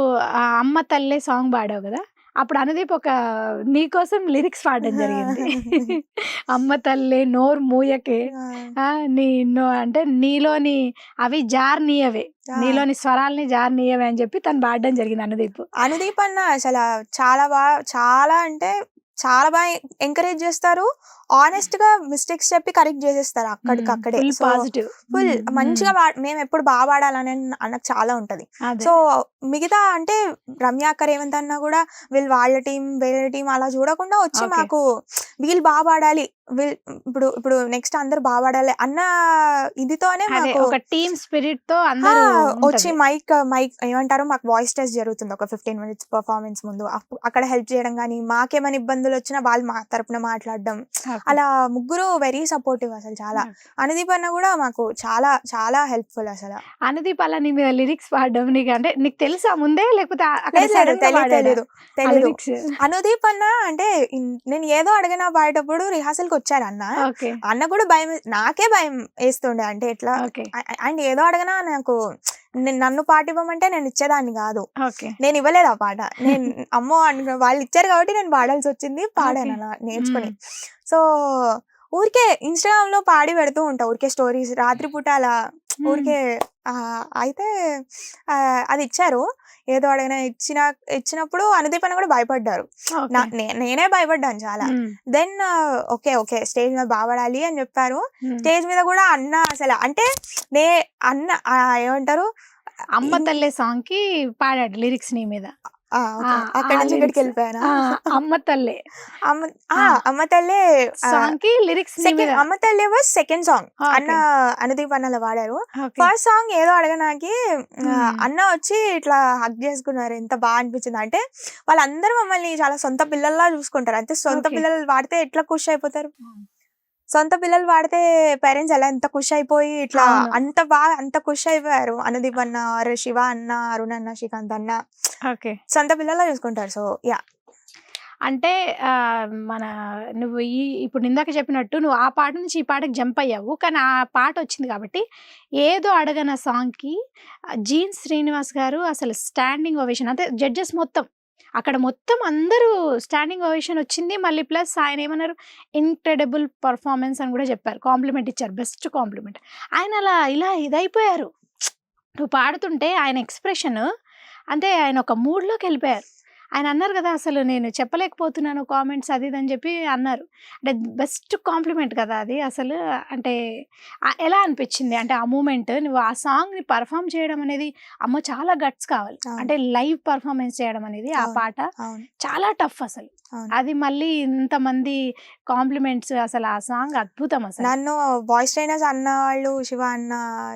అమ్మ తల్లే సాంగ్ పాడావు కదా, అప్పుడు అనుదీప్ నీకోసం లిరిక్స్ పాడడం జరిగింది. అమ్మ తల్లే నోరు మూయకే అంటే నీలోని అవి జార్నీయవే, నీలోని స్వరాల్ని జార్నీయవే అని చెప్పి తను పాడడం జరిగింది అనుదీప్ అన్న. అసలు చాలా అంటే చాలా బాగా ఎంకరేజ్ చేస్తారు, ఆనెస్ట్ గా మిస్టేక్స్ చెప్పి కరెక్ట్ చేసేస్తారు అక్కడికక్కడే. ఫుల్ మంచిగా మేము ఎప్పుడు బాగా పాడాలని నాకు చాలా ఉంటది. సో మిగతా అంటే రమ్యాక్క రేవంత్ అన్న కూడా వీళ్ళు వాళ్ళ టీం వేరే టీం అలా చూడకుండా వచ్చి మాకు వీళ్ళు బాగా పాడాలి, ఇప్పుడు నెక్స్ట్ అందరు బాగా పాడాలి అన్న ఇదితోనే ఒక టీమ్ స్పిరిట్ తో వచ్చి మైక్ ఏమంటారు మాకు వాయిస్ టెస్ట్ జరుగుతుంది ఒక 15 minutes పర్ఫార్మెన్స్ ముందు. అక్కడ హెల్ప్ చేయడం కానీ, మాకేమైనా ఇబ్బందులు వచ్చినా వాళ్ళు మా తరపున మాట్లాడడం, అలా ముగ్గురు వెరీ సపోర్టివ్ అసలు చాలా. అనుదీప్ అన్న కూడా మాకు చాలా చాలా హెల్ప్ఫుల్ అసలు. అనుదీప్ అలా నీ మీద లిరిక్స్ పాడడం నీకు తెలుసా ముందే, లేకపోతే తెలీదు? అనుదీప్ అన్న అంటే నేను ఏదో అడిగినా పాడేటప్పుడు రిహార్సల్ కి వచ్చారు అన్న కూడా భయం, నాకే భయం వేస్తుండే. అంటే ఎట్లా అండ్ ఏదో అడగనా నాకు నన్ను పాట ఇవ్వమంటే నేను ఇచ్చేదాన్ని కాదు, నేను ఇవ్వలేదు ఆ పాట. నేను అమ్మో వాళ్ళు ఇచ్చారు కాబట్టి నేను పాడాల్సి వచ్చింది, పాడాను అలా నేర్చుకుని. సో ఊరికే ఇన్స్టాగ్రామ్ లో పాడి పెడుతూ ఉంటా, ఊరికే స్టోరీస్ రాత్రిపూట అలా ఊరికే. అయితే అది ఇచ్చారు, ఏదో అడిగినా ఇచ్చినప్పుడు అనుదీప్ అన్న కూడా భయపడ్డారు, నేనే భయపడ్డాను చాలా. దెన్ ఓకే స్టేజ్ మీద బాగా పాడాలి అని చెప్పారు. స్టేజ్ మీద కూడా అన్న అసలు అంటే అన్న ఏమంటారు అమ్మ తల్లే సాంగ్ కి పాడాడు లిరిక్స్ నీ మీద. అక్కడ నుంచి ఇక్కడికి వెళ్ళిపోయాను. అమ్మ తల్లే సాంగ్ కి లిరిక్స్, అమ్మ తల్లే వాజ్ సెకండ్ సాంగ్ అన్న అనుదీప్ అన్నలో వాడారు. ఫస్ట్ సాంగ్ ఏదో అడగనాకి అన్న వచ్చి ఇట్లా హగ్ చేసుకున్నారు, ఎంత బాగా అనిపించింది అంటే వాళ్ళందరూ మమ్మల్ని చాలా సొంత పిల్లల్లా చూసుకుంటారు. అంటే సొంత పిల్లలు వాడితే ఎట్లా ఖుషి అయిపోతారు, సొంత పిల్లలు వాడితే పేరెంట్స్ ఎలా ఎంత ఖుషి అయిపోయి ఇట్లా అంత ఖుషి అయిపోయారు. అనుదీప్ అన్న, శివ అన్న, అరుణ్ అన్న, శ్రీకాంత్ అన్న సొంత పిల్లలా చూసుకుంటారు. సో యా అంటే నువ్వు ఇప్పుడు ఇందాక చెప్పినట్టు నువ్వు ఆ పాట నుంచి ఈ పాటకి జంప్ అయ్యావు, కానీ ఆ పాట వచ్చింది కాబట్టి ఏదో అడగన సాంగ్కి జీన్స్ శ్రీనివాస్ గారు అసలు స్టాండింగ్ ఓవేషన్, అంటే జడ్జెస్ అక్కడ మొత్తం అందరూ స్టాండింగ్ ఓవేషన్ వచ్చింది. మళ్ళీ ప్లస్ ఆయన ఏమన్నారు, ఇన్క్రెడిబుల్ పర్ఫార్మెన్స్ అని కూడా చెప్పారు, కాంప్లిమెంట్ ఇచ్చారు, బెస్ట్ కాంప్లిమెంట్. ఆయన ఇలా ఇదైపోయారు నువ్వు పాడుతుంటే, ఆయన ఎక్స్ప్రెషన్ అంటే ఆయన ఒక మూడ్లోకి వెళ్ళిపోయారు. ఆయన అన్నారు కదా, అసలు నేను చెప్పలేకపోతున్నాను కామెంట్స్ అది ఇది అని చెప్పి అన్నారు. అంటే బెస్ట్ కాంప్లిమెంట్ కదా అది అసలు. అంటే ఎలా అనిపించింది అంటే ఆ మూమెంట్, నువ్వు ఆ సాంగ్ని పర్ఫామ్ చేయడం అనేది, అమ్మో చాలా గట్స్ కావాలి. అంటే లైవ్ పర్ఫార్మెన్స్ చేయడం అనేది ఆ పాట చాలా టఫ్ అసలు. అది మళ్ళీ ఇంతమంది కాంప్లిమెంట్స్, అసలు ఆ సాంగ్ అద్భుతం అసలు. నన్ను వాయిస్ ట్రైనర్స్ అన్న వాళ్ళు, శివ అన్న,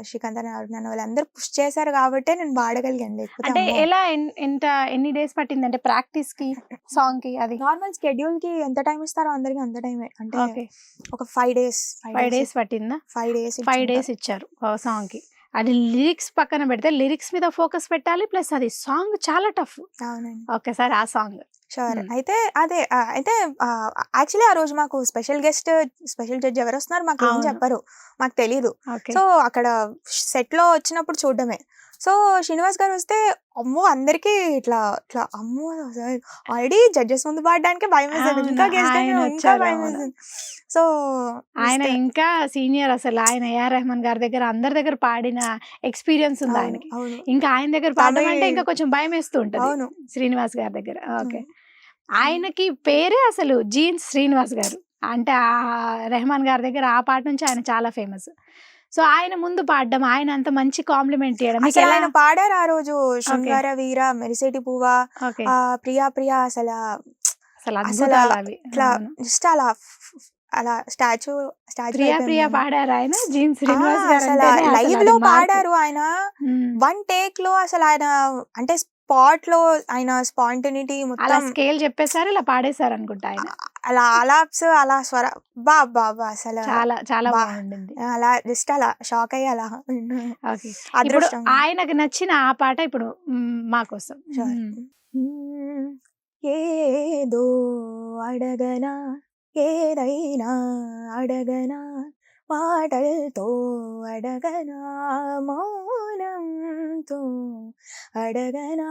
శ్రీకాంత్ అన్న వాళ్ళందరూ పుష్ చేశారు కాబట్టి నేను పాడగలిగాను. అంటే ఎలా ఎన్ని డేస్ పట్టింది అంటే ప్రాక్టీస్ కి, సాంగ్ కి? అది నార్మల్ స్కెడ్యూల్ కి ఎంత టైం ఇస్తారో అందరికి అంత టైమే. అంటే ఒక 5 days పట్టిందా? 5 days ఇచ్చారు సాంగ్ కి. అది లిరిక్స్ పక్కన పెడితే లిరిక్స్ మీద ఫోకస్ పెట్టాలి, ప్లస్ అది సాంగ్ చాలా టఫ్. అవునండి. ఒక్కసారి ఆ సాంగ్ షూర్. అయితే అయితే యాక్చువల్లీ ఆ రోజు మాకు స్పెషల్ జడ్జ్ ఎవరు వస్తున్నారు మాకు ఏం చెప్పరు, మాకు తెలీదు. సో అక్కడ సెట్ లో వచ్చినప్పుడు చూడడమే. సో శ్రీనివాస్ గారు వస్తే అమ్మో అందరికి ఇట్లా ఇట్లా అమ్మో ఆల్రెడీ జడ్జెస్ ముందు పాడడానికి భయం వేసేది, ఇంకా ఇంకా భయం వేసేది. సో ఆయన ఇంకా సీనియర్ అసలు. ఆయన ఏఆర్ రెహమాన్ గారి దగ్గర అందరి దగ్గర పాడిన ఎక్స్పీరియన్స్ ఉంది ఆయనకి. ఇంకా ఆయన దగ్గర పాడడం అంటే ఇంకా కొంచెం భయం వేస్తూ ఉంటుంది శ్రీనివాస్ గారి దగ్గర. ఓకే, ఆయనకి పేరే అసలు జీన్స్ శ్రీనివాస్ గారు. అంటే ఆ రెహమాన్ గారి దగ్గర ఆ పాట నుంచి ఆయన చాలా ఫేమస్. సో ఆయన ముందు పాడడం, ఆయన అంత మంచి కాంప్లిమెంట్ చేయడం. ఆయన పాడారు ఆ రోజు శృంగార వీర, మెరిసేటి పువ్వా, ప్రియా ప్రియా, అసలు ఇట్లా జస్ట్ అలా స్టాచ్యూ ప్రియా పాడారు ఆయన. జీన్స్ శ్రీనివాస్ గారు లైవ్ లో పాడారు ఆయన. 1 take లో అసలు ఆయన అంటే స్పాట్ లో ఆయన స్పాంటనిటీ మొత్తం స్కేల్ చెప్పేసారు, ఇలా పాడేశారు అనుకుంటా ఆయన. అలా ఆలాప్స్, అలా స్వర బాబా అసలు చాలా చాలా బాగుండింది. అలా జస్ట్ అలా షాక్ అయ్యి అలా. అదృష్టం. ఆయనకు నచ్చిన ఆ పాట ఇప్పుడు మా కోసం. ఏదో అడగనా, ఏదైనా అడగనా, మాటలతో అడగనా, మౌనంతో అడగనా,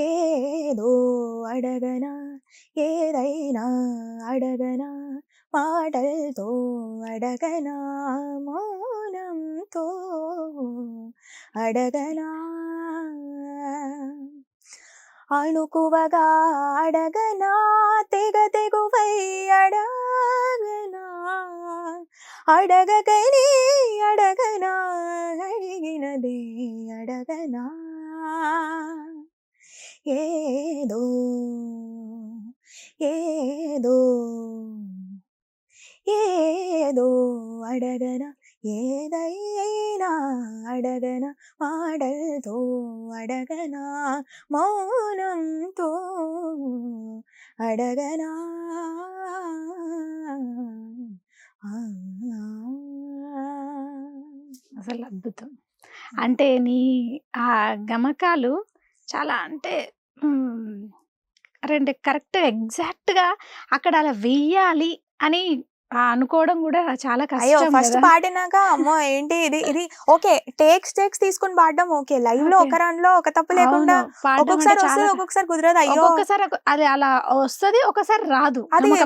ఏదో అడగనా, ఏదైనా అడగనా, మాటలతో అడగనా, మౌనంతో అడగనా, అణుకువగా అడగనా, తెగువై అడగనా, అడగకని అడగనా, అడిగినదే అడగనా, ఏదో ఏదో ఏదో అడగనా, ఏదైనా అడగనా, మాటలతో అడగనా, మౌనంతో అడగనా. అసలు అద్భుతం. అంటే నీ ఆ గమకాలు చాలా అంటే కరెక్ట్ ఎగ్జాక్ట్ గా అక్కడ అలా వెయ్యాలి అని అనుకోవడం కూడా చాలా కష్టం. ఫస్ట్ పాడినాక అమ్మో ఏంటి ఇది ఇది ఓకే, టేక్స్ తీసుకుని పాడడం ఓకే, లైవ్ లో ఒక రన్ లో ఒక తప్పు లేకుండా ఒక్కొక్కసారి వస్తుంది, ఒక్కొక్కసారి కుదరదు. అయ్యో ఒక్కొక్కసారి అది అలా వస్తుంది, ఒకసారి రాదు.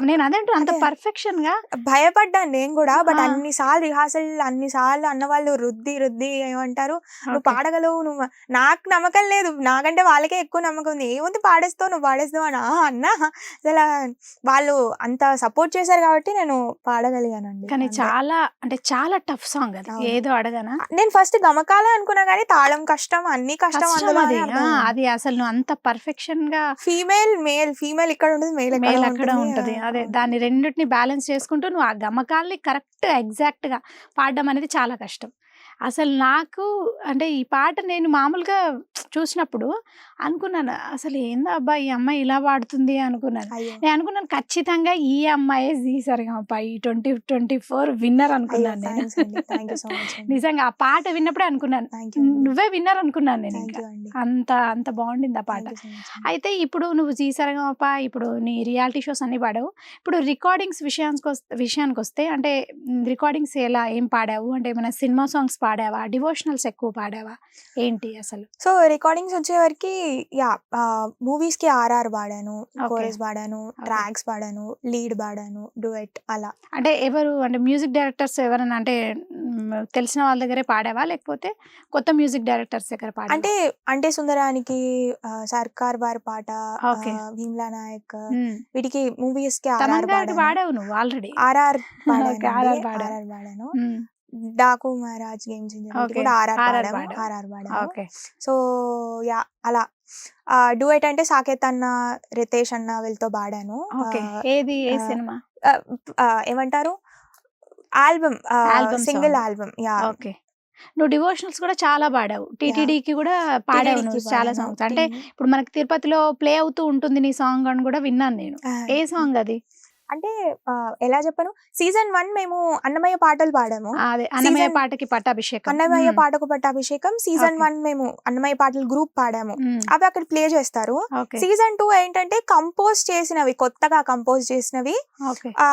నేను అదేంటో అంత పర్ఫెక్షన్ గా భయపడ్డాను నేను కూడా. బట్ అన్నిసార్లు రిహార్సల్, అన్నిసార్లు అన్నవాళ్ళు రుద్ది ఏమంటారు, నువ్వు పాడగలవు, నువ్వు, నాకు నమ్మకం లేదు, నాకంటే వాళ్ళకే ఎక్కువ నమ్మకం ఉంది, ఏముంది పాడేస్తావు, నువ్వు పాడేస్తావు అని అన్నా. అసలు వాళ్ళు అంత సపోర్ట్ చేశారు కాబట్టి నేను పాడగలిగానండి. కానీ చాలా అంటే చాలా టఫ్ సాంగ్ అది. ఏదో అడగనా, నేను ఫస్ట్ గమకాలే అనుకున్నా కానీ తాళం కష్టం, అన్ని కష్టం. అది అసలు నువ్వు అంత పర్ఫెక్షన్ గా ఫీమేల్ ఇక్కడ ఉంటుంది, మేల్ అక్కడ ఉంటది. అదే దాన్ని రెండింటిని బ్యాలెన్స్ చేసుకుంటూ నువ్వు ఆ గమకాల్ని కరెక్ట్ ఎగ్జాక్ట్ గా పాడడం అనేది చాలా కష్టం. అసలు నాకు అంటే ఈ పాట నేను మామూలుగా చూసినప్పుడు అనుకున్నాను, అసలు ఏందా అబ్బా ఈ అమ్మాయి ఇలా పాడుతుంది అనుకున్నాను. నేను అనుకున్నాను ఖచ్చితంగా ఈ అమ్మాయి జీ సరిగమప 2024 విన్నర్ అనుకున్నాను నేను. నిజంగా ఆ పాట విన్నప్పుడే అనుకున్నాను నువ్వే విన్నర్ అనుకున్నాను నేను. ఇంకా అంత బాగుండింది ఆ పాట. అయితే ఇప్పుడు నువ్వు జీ సరిగమప, ఇప్పుడు నీ రియాలిటీ షోస్ అన్ని పాడావు. ఇప్పుడు రికార్డింగ్స్ విషయానికి వస్తే అంటే రికార్డింగ్స్ ఏం పాడావు అంటే ఏమైనా సినిమా సాంగ్స్ పాడావా, డివోషనల్స్ ఎక్కువ పాడావా, ఏంటి అసలు? సో రికార్డింగ్స్ వచ్చేవరికి మూవీస్ కి ఆర్ఆర్ పాడాను, ఓకే కోరస్ పాడాను, ఓకే ట్రాక్స్ పాడాను, లీడ్ పాడాను, డుయెట్ అలా. అంటే ఎవరు అంటే మ్యూజిక్ డైరెక్టర్స్ ఎవరైనా అంటే తెలిసిన వాళ్ళ దగ్గరే పాడావా లేకపోతే కొత్త మ్యూజిక్ డైరెక్టర్స్ దగ్గర పాడావా? అంటే అంటే సుందరానికి సర్కార్ బార్ పాట, ఓకే భీమ్లా నాయక్, ఉమ్. వీటికి మూవీస్ కి ఆర్ఆర్ తమన్ గారికి పాడాను, పాడావు నువ్వు ఆల్రెడీ. ఆర్ఆర్ ఓకే పాడానండి, ఆర్ఆర్ పాడావు. ఆర్ఆర్ పాడాను. ఉమ్. డాకు మహారాజ్ గేమ్ చేంజర్ వీటి ఓకే కూడా ఆర్ఆర్ ఆర్ఆర్ పాడాము, పాడావు. ఆర్ఆర్ పాడాము. ఓకే సో అలా డుయెట్ అంటే సాకేత్ అన్న, రితేష్ అన్న వీళ్ళతో పాడాను. ఓకే ఏది ఏ సినిమా? ఏమంటారు, album, album single song. Album. Okay నువ్వు డివోషనల్స్ కూడా చాలా పాడావు, టీటీడీకి కూడా పాడావు టీటీడీకి నువ్వు చాలా పాడాను. సాంగ్స్. అంటే ఇప్పుడు మనకి తిరుపతిలో ప్లే అవుతూ ఉంటుంది నీ సాంగ్ అని కూడా విన్నాను నేను. ఏ సాంగ్ అది? అంటే ఎలా చెప్పను, సీజన్ 1 మేము అన్నమయ్య పాటలు పాడాము. అదే అన్నమయ్య సీజన్ పాటకి పట్టాభిషేకం. అన్నమయ్య ఉమ్. పాటకు పట్టాభిషేకం సీజన్ ఓకే 1 మేము అన్నమయ్య పాటలు గ్రూప్ పాడాము. ఉమ్. అవి అక్కడ ప్లే చేస్తారు. ఓకే సీజన్ 2 ఏంటంటే కంపోజ్ చేసినవి, కొత్తగా కంపోజ్ చేసినవి ఓకే ఆ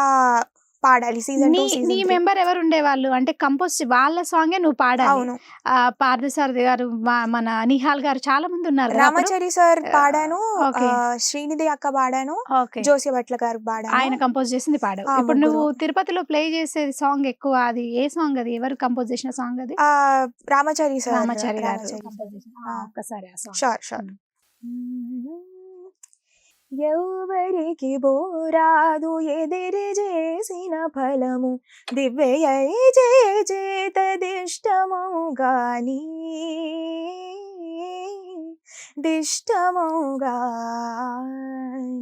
పాడాలి. సీజన్ నీ 2 నీ సీజన్ 3. మెంబర్ ఎవరు ఉండేవాళ్ళు అంటే కంపోజ్ వాళ్ళ సాంగే నువ్వు పాడాలి. అవును, పార్థసారథి గారు, మన నిహాల్ గారు చాలా మంది ఉన్నారు కదా అప్పుడు. రామచరి సార్ పాడాను, ఓకే శ్రీనిధి అక్క పాడాను, ఓకే జోసి భట్ల గారు పాడాను. ఆయన కంపోజ్ చేసింది పాడావు. ఇప్పుడు ముగ్గురు. నువ్వు తిరుపతిలో ప్లే చేసేది సాంగ్ ఎక్కువ, అది ఏ సాంగ్? అది ఎవరు కంపోజ్ చేసిన సాంగ్? అది రామచారి సార్, రామచారి గారు రామచారి కంపోజ్ చేసిన. ఒక్కసారి ఆ సాంగ్. Sure sure. ఎవరికి బోరాదు ఎదిరి చేసిన ఫలము, దివ్యై చేతదిష్టము గాని, దిష్టము గాని.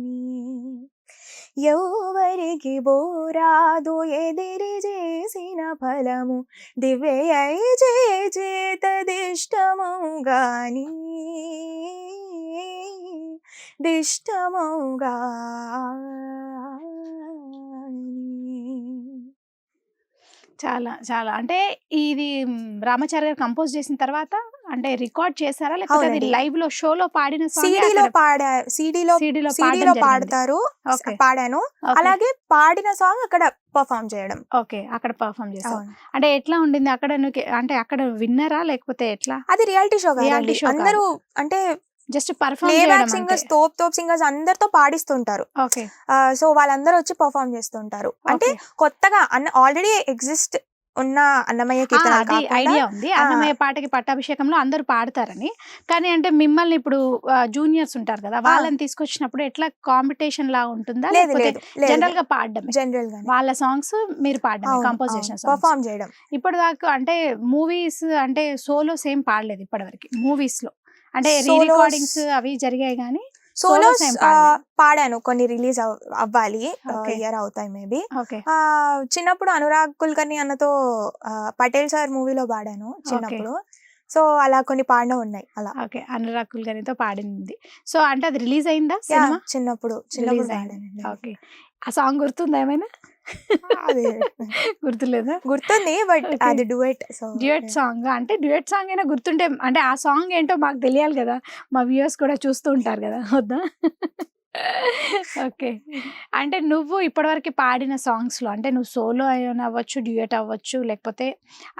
ఎవరికి బోరాదు ఎదిరి చేసిన ఫలము, దివ్యై చేతదిష్టము గాని, దిష్టము గాని. చాలా చాలా అంటే ఇది రామాచారి గారు కంపోజ్ చేసిన తర్వాత అంటే రికార్డ్ చేశారా లేకపోతే అది అవునండి, లైవ్ లో షోలో పాడిన సాంగ్? సీడీలో పాడా, సీడీలో సీడీలో సీడీలో పాడతారు, ఓకే పాడాను. ఓకే అలాగే పాడిన సాంగ్ అక్కడ పర్ఫామ్ చేయడం. ఓకే అక్కడ పర్ఫామ్ చేసావు. అవును, అంటే ఎట్లా ఉండింది అక్కడ? నువ్వు అంటే అక్కడ విన్నరా లేకపోతే ఎట్లా? అది రియాలిటీ షో రియాలిటీ కాదండి, షో అందరూ కాదు, అంటే జస్ట్ పర్ఫామ్ ప్లేబ్యాక్ చేయడం అంతే. సింగర్స్, తోప్ సింగర్స్ అందరితో పాడిస్తుంటారు. ఓకే సో వాళ్ళందరూ వచ్చి పర్ఫామ్ చేస్తుంటారు. అంటే ఓకే కొత్తగా ఆల్రెడీ ఎగ్జిస్ట్ ఉన్న అన్నమయ్య కీర్తనలు అది కాకుండా ఐడియా ఉంది, ఆ, అన్నమయ్య పాటకి పట్టాభిషేకంలో అందరూ పాడతారని. కానీ అంటే మిమ్మల్ని ఇప్పుడు జూనియర్స్ ఉంటారు కదా, ఆ, వాళ్ళని తీసుకొచ్చినప్పుడు ఎట్లా కాంపిటీషన్ లా ఉంటుందా లేదు లేకపోతే లేదు లేదు జనరల్ గా పాడడమే? జనరల్ గానే, వాళ్ళ సాంగ్స్ మీరు పాడడమే, అవును కంపోజ్ అవును, చేసిన సాంగ్స్. పర్ఫామ్ చేయడం. ఇప్పటి దాకా అంటే మూవీస్ అంటే సోలో సేమ్ పాడలేదు ఇప్పటివరకు మూవీస్ లో. అంటే రీ సోలోస్ రికార్డింగ్స్ అవి జరిగాయి కానీ సోలో సోలోస్ సేమ్ పాడలేదు. పాడాను, కొన్ని రిలీజ్ అవ్వాలి, ఓకే ఇయర్ అవుతాయి మేబీ. ఓకే చిన్నప్పుడు అనురాగ్ కుల్కర్ని అన్నతో పటేల్ సార్ మూవీలో పాడాను ఓకే చిన్నప్పుడు. సో అలా కొన్ని పాడిన ఉన్నాయి అలా. ఓకే అనురాగ్ కుల్కర్నితో పాడింది. సో అంటే అది రిలీజ్ అయిందా యా, సినిమా? చిన్నప్పుడు రిలీజ్ అయింది. పాడానండి. ఓకే ఆ సాంగ్ గుర్తుందా ఏమైనా? అది గుర్తులేదా? గుర్తుంది, బట్ ఓకే అది డుయెట్. సో డ్యూయట్ సాంగ్ అంటే డ్యూయట్ సాంగ్ అయినా గుర్తుంటే అంటే ఆ సాంగ్ ఏంటో మాకు తెలియాలి కదా, మా వ్యూయర్స్ కూడా చూస్తూ ఉంటారు కదా, వద్దా? ఓకే అంటే నువ్వు ఇప్పటివరకు పాడిన సాంగ్స్లో అంటే నువ్వు సోలో అయినా అవ్వచ్చు, డ్యూయట్ అవ్వచ్చు, లేకపోతే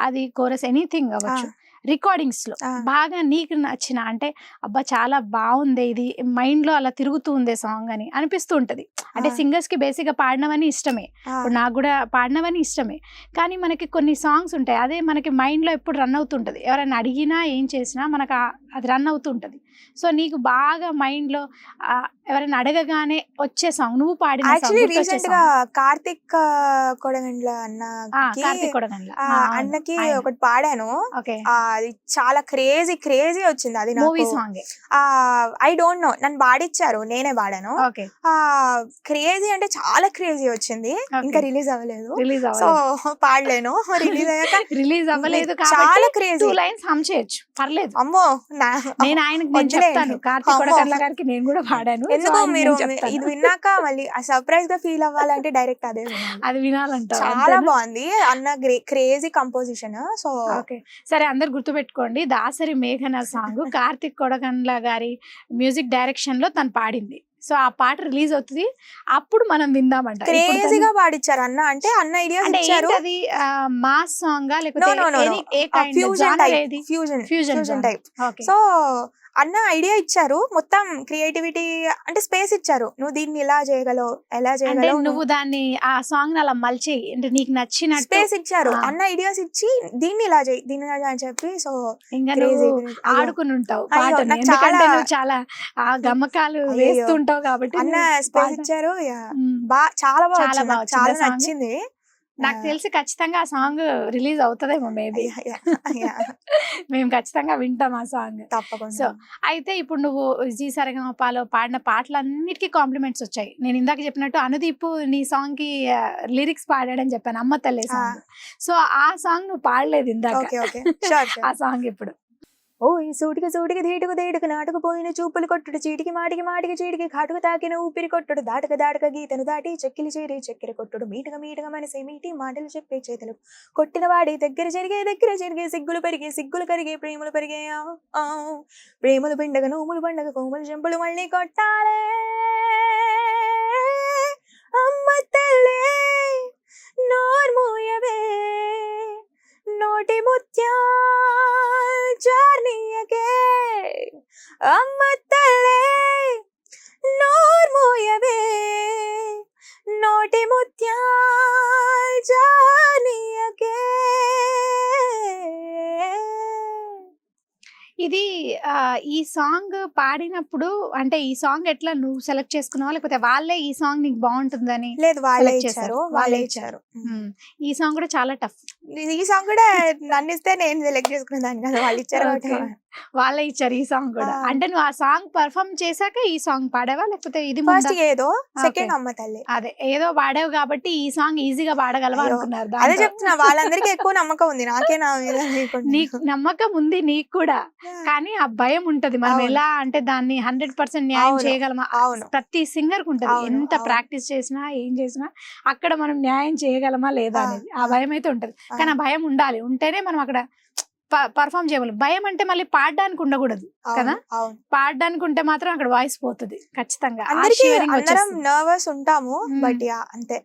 అది కోరస్ ఎనీథింగ్ అవ్వచ్చు, రికార్డింగ్స్లో బాగా నీకు నచ్చిన అంటే అబ్బా చాలా బాగుంది ఇది, మైండ్లో అలా తిరుగుతూ ఉందే సాంగ్ అని అనిపిస్తూ ఉంటుంది. అంటే సింగర్స్కి బేసిక్గా పాడినవని ఇష్టమే, ఇప్పుడు నాకు కూడా పాడినవని ఇష్టమే, కానీ మనకి కొన్ని సాంగ్స్ ఉంటాయి అదే మనకి మైండ్లో ఎప్పుడు రన్ అవుతుంటుంది, ఎవరైనా అడిగినా ఏం చేసినా మనకు అది రన్ అవుతుంటుంది. సో నీకు బాగా మైండ్లో ఎవరైనా అడగగానే వచ్చే సాంగ్ నువ్వు పాడిన యాక్చువల్లీ రీసెంట్ గా కార్తిక్ కొడగండ్ల కార్తిక్ కొడగండ్ల అన్నకి ఒకటి పాడాను. ఓకే అది చాలా క్రేజీ వచ్చింది. అది మూవీ నాకు సాంగ్. ఐ డోంట్ నో, నన్ను పాడిచ్చారు, నేనే పాడాను. ఓకే క్రేజీ అంటే చాలా క్రేజీ వచ్చింది, ఇంకా రిలీజ్ అవ్వలేదు, రిలీజ్ సో అవ్వలేదు, పాడలేను. రిలీజ్ అయ్యాక రిలీజ్ అవ్వలేదు చాలా కాబట్టి క్రేజీ. 2 lines హమ్ చేయొచ్చు, పర్లేదు. అమ్మో, నేను ఆయనకి నేను వదిలేయండి. చెప్తాను, కార్తిక్ కొడగండ్ల గారికి నేను కూడా పాడాను, సో ఎందుకు ఆయనకి మీరు నేను చెప్తాను. ఇది విన్నాక మళ్ళీ సర్ప్రైజ్ గా ఫీల్ అవ్వాలంటే డైరెక్ట్ అదే వినాలి. అది వినాలంట, చాలా బాగుంది అన్న, క్రేజీ కంపోజిషన్. సో ఓకే సరే అందరు గుర్తుపెట్టుకోండి, దాసరి మేఘన సాంగ్ కార్తిక్ కొడగండ్ల గారి మ్యూజిక్ డైరెక్షన్ లో తను పాడింది. సో ఆ పాట రిలీజ్ అవుతుంది, అప్పుడు మనం విందామంట. క్రేజీగా పాడిచ్చారు అన్న, అంటే అన్న ఐడియాస్ అంటే ఇచ్చారు. ఏంటది మాస్ సాంగ్ లేకపోతే ఏ కైండ్ ఫ్యూజన్ జానర్ టైప్, ఏది? Fusion type. ఓకే సో అన్న ఐడియా ఇచ్చారు, మొత్తం క్రియేటివిటీ అంటే స్పేస్ ఇచ్చారు, నువ్వు దీన్ని ఇలా చేయగలవు, ఎలా అంటే చేయగలవు, నువ్వు దాన్ని ఆ సాంగ్ అలా మలిచి అంటే నీకు నచ్చినట్టు స్పేస్ ఇచ్చారు. ఆ. అన్న ఐడియాస్ ఇచ్చి దీన్ని ఇలా చేయి, దీన్ని ఇలా చేయి అని చెప్పి. సో ఇంకా నువ్వు ఆడుకుని ఉంటావు అయ్యో, పాటని, నాకు ఎందుకంటే చాలా- నువ్వు చాలా ఆ గమ్మకాలు అయ్యో. వేస్తుంటావు కాబట్టి అన్న నువ్వు స్పేస్ పాట- ఇచ్చారు. ఉమ్. చాలా బాగా చాలా వచ్చింది, బాగా నాకు చాలా వచ్చిందా song? నచ్చింది. నాకు తెలిసి ఖచ్చితంగా ఆ సాంగ్ రిలీజ్ అవుతుందేమో మేబీ. మేము ఖచ్చితంగా వింటాం ఆ సాంగ్. తప్పకుండా. సో అయితే ఇప్పుడు నువ్వు జీ సరిగమపాలో పాడిన పాటలన్నిటికీ కాంప్లిమెంట్స్ వచ్చాయి. నేను ఇందాక చెప్పినట్టు అనుదీప్ నీ సాంగ్ కి లిరిక్స్ పాడాడని చెప్పాను, అమ్మ తల్లి సాంగ్. సో ఆ సాంగ్ నువ్వు పాడలేదు ఇందాక, ఓకే ఓకే షూర్ ఆ సాంగ్ ఇప్పుడు. ఓ ఈ సూటికి సూటికి ధీటుకు ధీటుకు నాటుకు పోయిన చూపులు కొట్టుడు, చీటికి మాటికి మాటికి చీటికి కాటుకు తాకిన ఊపిరి కొట్టుడు, దాటక దాటక గీతను దాటి చెక్కిలి చేరి చక్కెర కొట్టుడు, మీటగా మీటగా మనసే మీటి మాటలు చెప్పే చేతులు కొట్టిన వాడి దగ్గర జరిగే సిగ్గులు పెరిగే సిగ్గులు కరిగే ప్రేమలు పెరిగే ప్రేమలు పిండగ నోములు పండగ కోమలు చెంపులు మళ్ళీ కొట్టాలే అమ్మ తల్లే నోర్మూయవే నోటి ముత్యాల్ జార్నియకే అమ్మ తల్లే నోర్మూయవే నోటి ముత్యాల్ జార్నియకే. ఇది ఈ సాంగ్ పాడినప్పుడు అంటే ఈ సాంగ్ ఎట్లా నువ్వు సెలెక్ట్ చేసుకున్నావా, లేకపోతే వాళ్ళే ఈ సాంగ్ నీకు బాగుంటుందని? లేదు, వాళ్ళే Select ఇచ్చారు, చేశారు. వాళ్ళే వాళ్ళే ఇచ్చారు. ఈ సాంగ్ కూడా చాలా టఫ్. ఈ సాంగ్ కూడా నన్ను ఇస్తే నేను సెలెక్ట్ చేసుకునేదాన్ని కదా, వాళ్ళు ఇచ్చారు కాబట్టి. వాళ్ళే ఇచ్చారు ఈ సాంగ్ కూడా. ఆ. అంటే నువ్వు ఆ సాంగ్ పర్ఫామ్ చేశాక ఈ సాంగ్ పాడావా, లేకపోతే ఇది ఫస్ట్ ముందా? ఏదో, సెకండ్ Okay. అమ్మ తల్లి. అదే ఏదో పాడావు కాబట్టి ఈ సాంగ్ ఈజీగా పాడగలవా అయ్యో, అనుకున్నారు. అదే దాంతో. చెప్తున్నా, వాళ్ళందరికీ ఎక్కువ నమ్మకం ఉంది, నాకే నా మీద లేకుండా. నీకు నమ్మకం ఉంది నీకు కూడా, కానీ ఆ భయం ఉంటది మనం అవును. ఎలా అంటే దాన్ని 100% న్యాయం అవును. చేయగలమా. అవును. ప్రతి సింగర్ కు ఉంటది, అవును, ఎంత అవును. ప్రాక్టీస్ చేసినా ఏం చేసినా అక్కడ మనం న్యాయం చేయగలమా లేదా అనేది ఆ భయం అయితే ఉంటది. కానీ ఆ భయం ఉండాలి, ఉంటేనే మనం అక్కడ పర్ఫామ్ చేయగలం. భయం అంటే మళ్ళీ పాడడానికి ఉండకూడదు కదా, అవును. పాడడానికి ఉంటే మాత్రం అక్కడ వాయిస్ పోతుంది ఖచ్చితంగా. ఆ అందరికీ shivering అందరం వచ్చేస్తుంది. నర్వస్ ఉంటాము, మ్మ్. బట్ యా అంతే.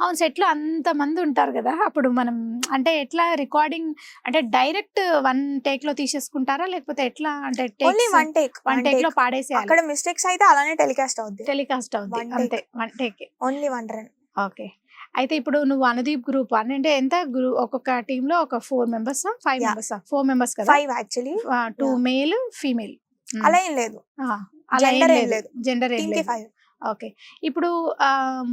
అవును, సెట్ లో అంత మంది ఉంటారు కదా, అప్పుడు మనం అంటే ఎట్లా రికార్డింగ్ అంటే డైరెక్ట్ 1 టేక్ లో తీసేసుకుంటారా, లేకపోతే ఎట్లా అంటే ఓన్లీ వన్ టేక్, 1 టేక్ లో పాడేసేయాలి, అక్కడ మిస్టేక్స్ అయితే అలానే టెలికాస్ట్ అవుద్ది, టెలికాస్ట్ అవుద్ది One take. అంతే 1 take. Only one run. Okay. అయితే ఇప్పుడు నువ్వు అనుదీప్ గ్రూప్ అంటే ఎంత ఒక్కొక్క టీమ్ లో ఒక 4 మెంబర్స్ 5 Yeah. మెంబర్స్ 4 మెంబర్స్ కదా, 5 యాక్చువల్లీ, 2 Yeah. Male female. అలా ఏం లేదు, అలా Gender ఏం ఏం లేదు, లేదు. జెండర్ ఏం టీమ్ కి లేదు. 5. ఓకే. ఇప్పుడు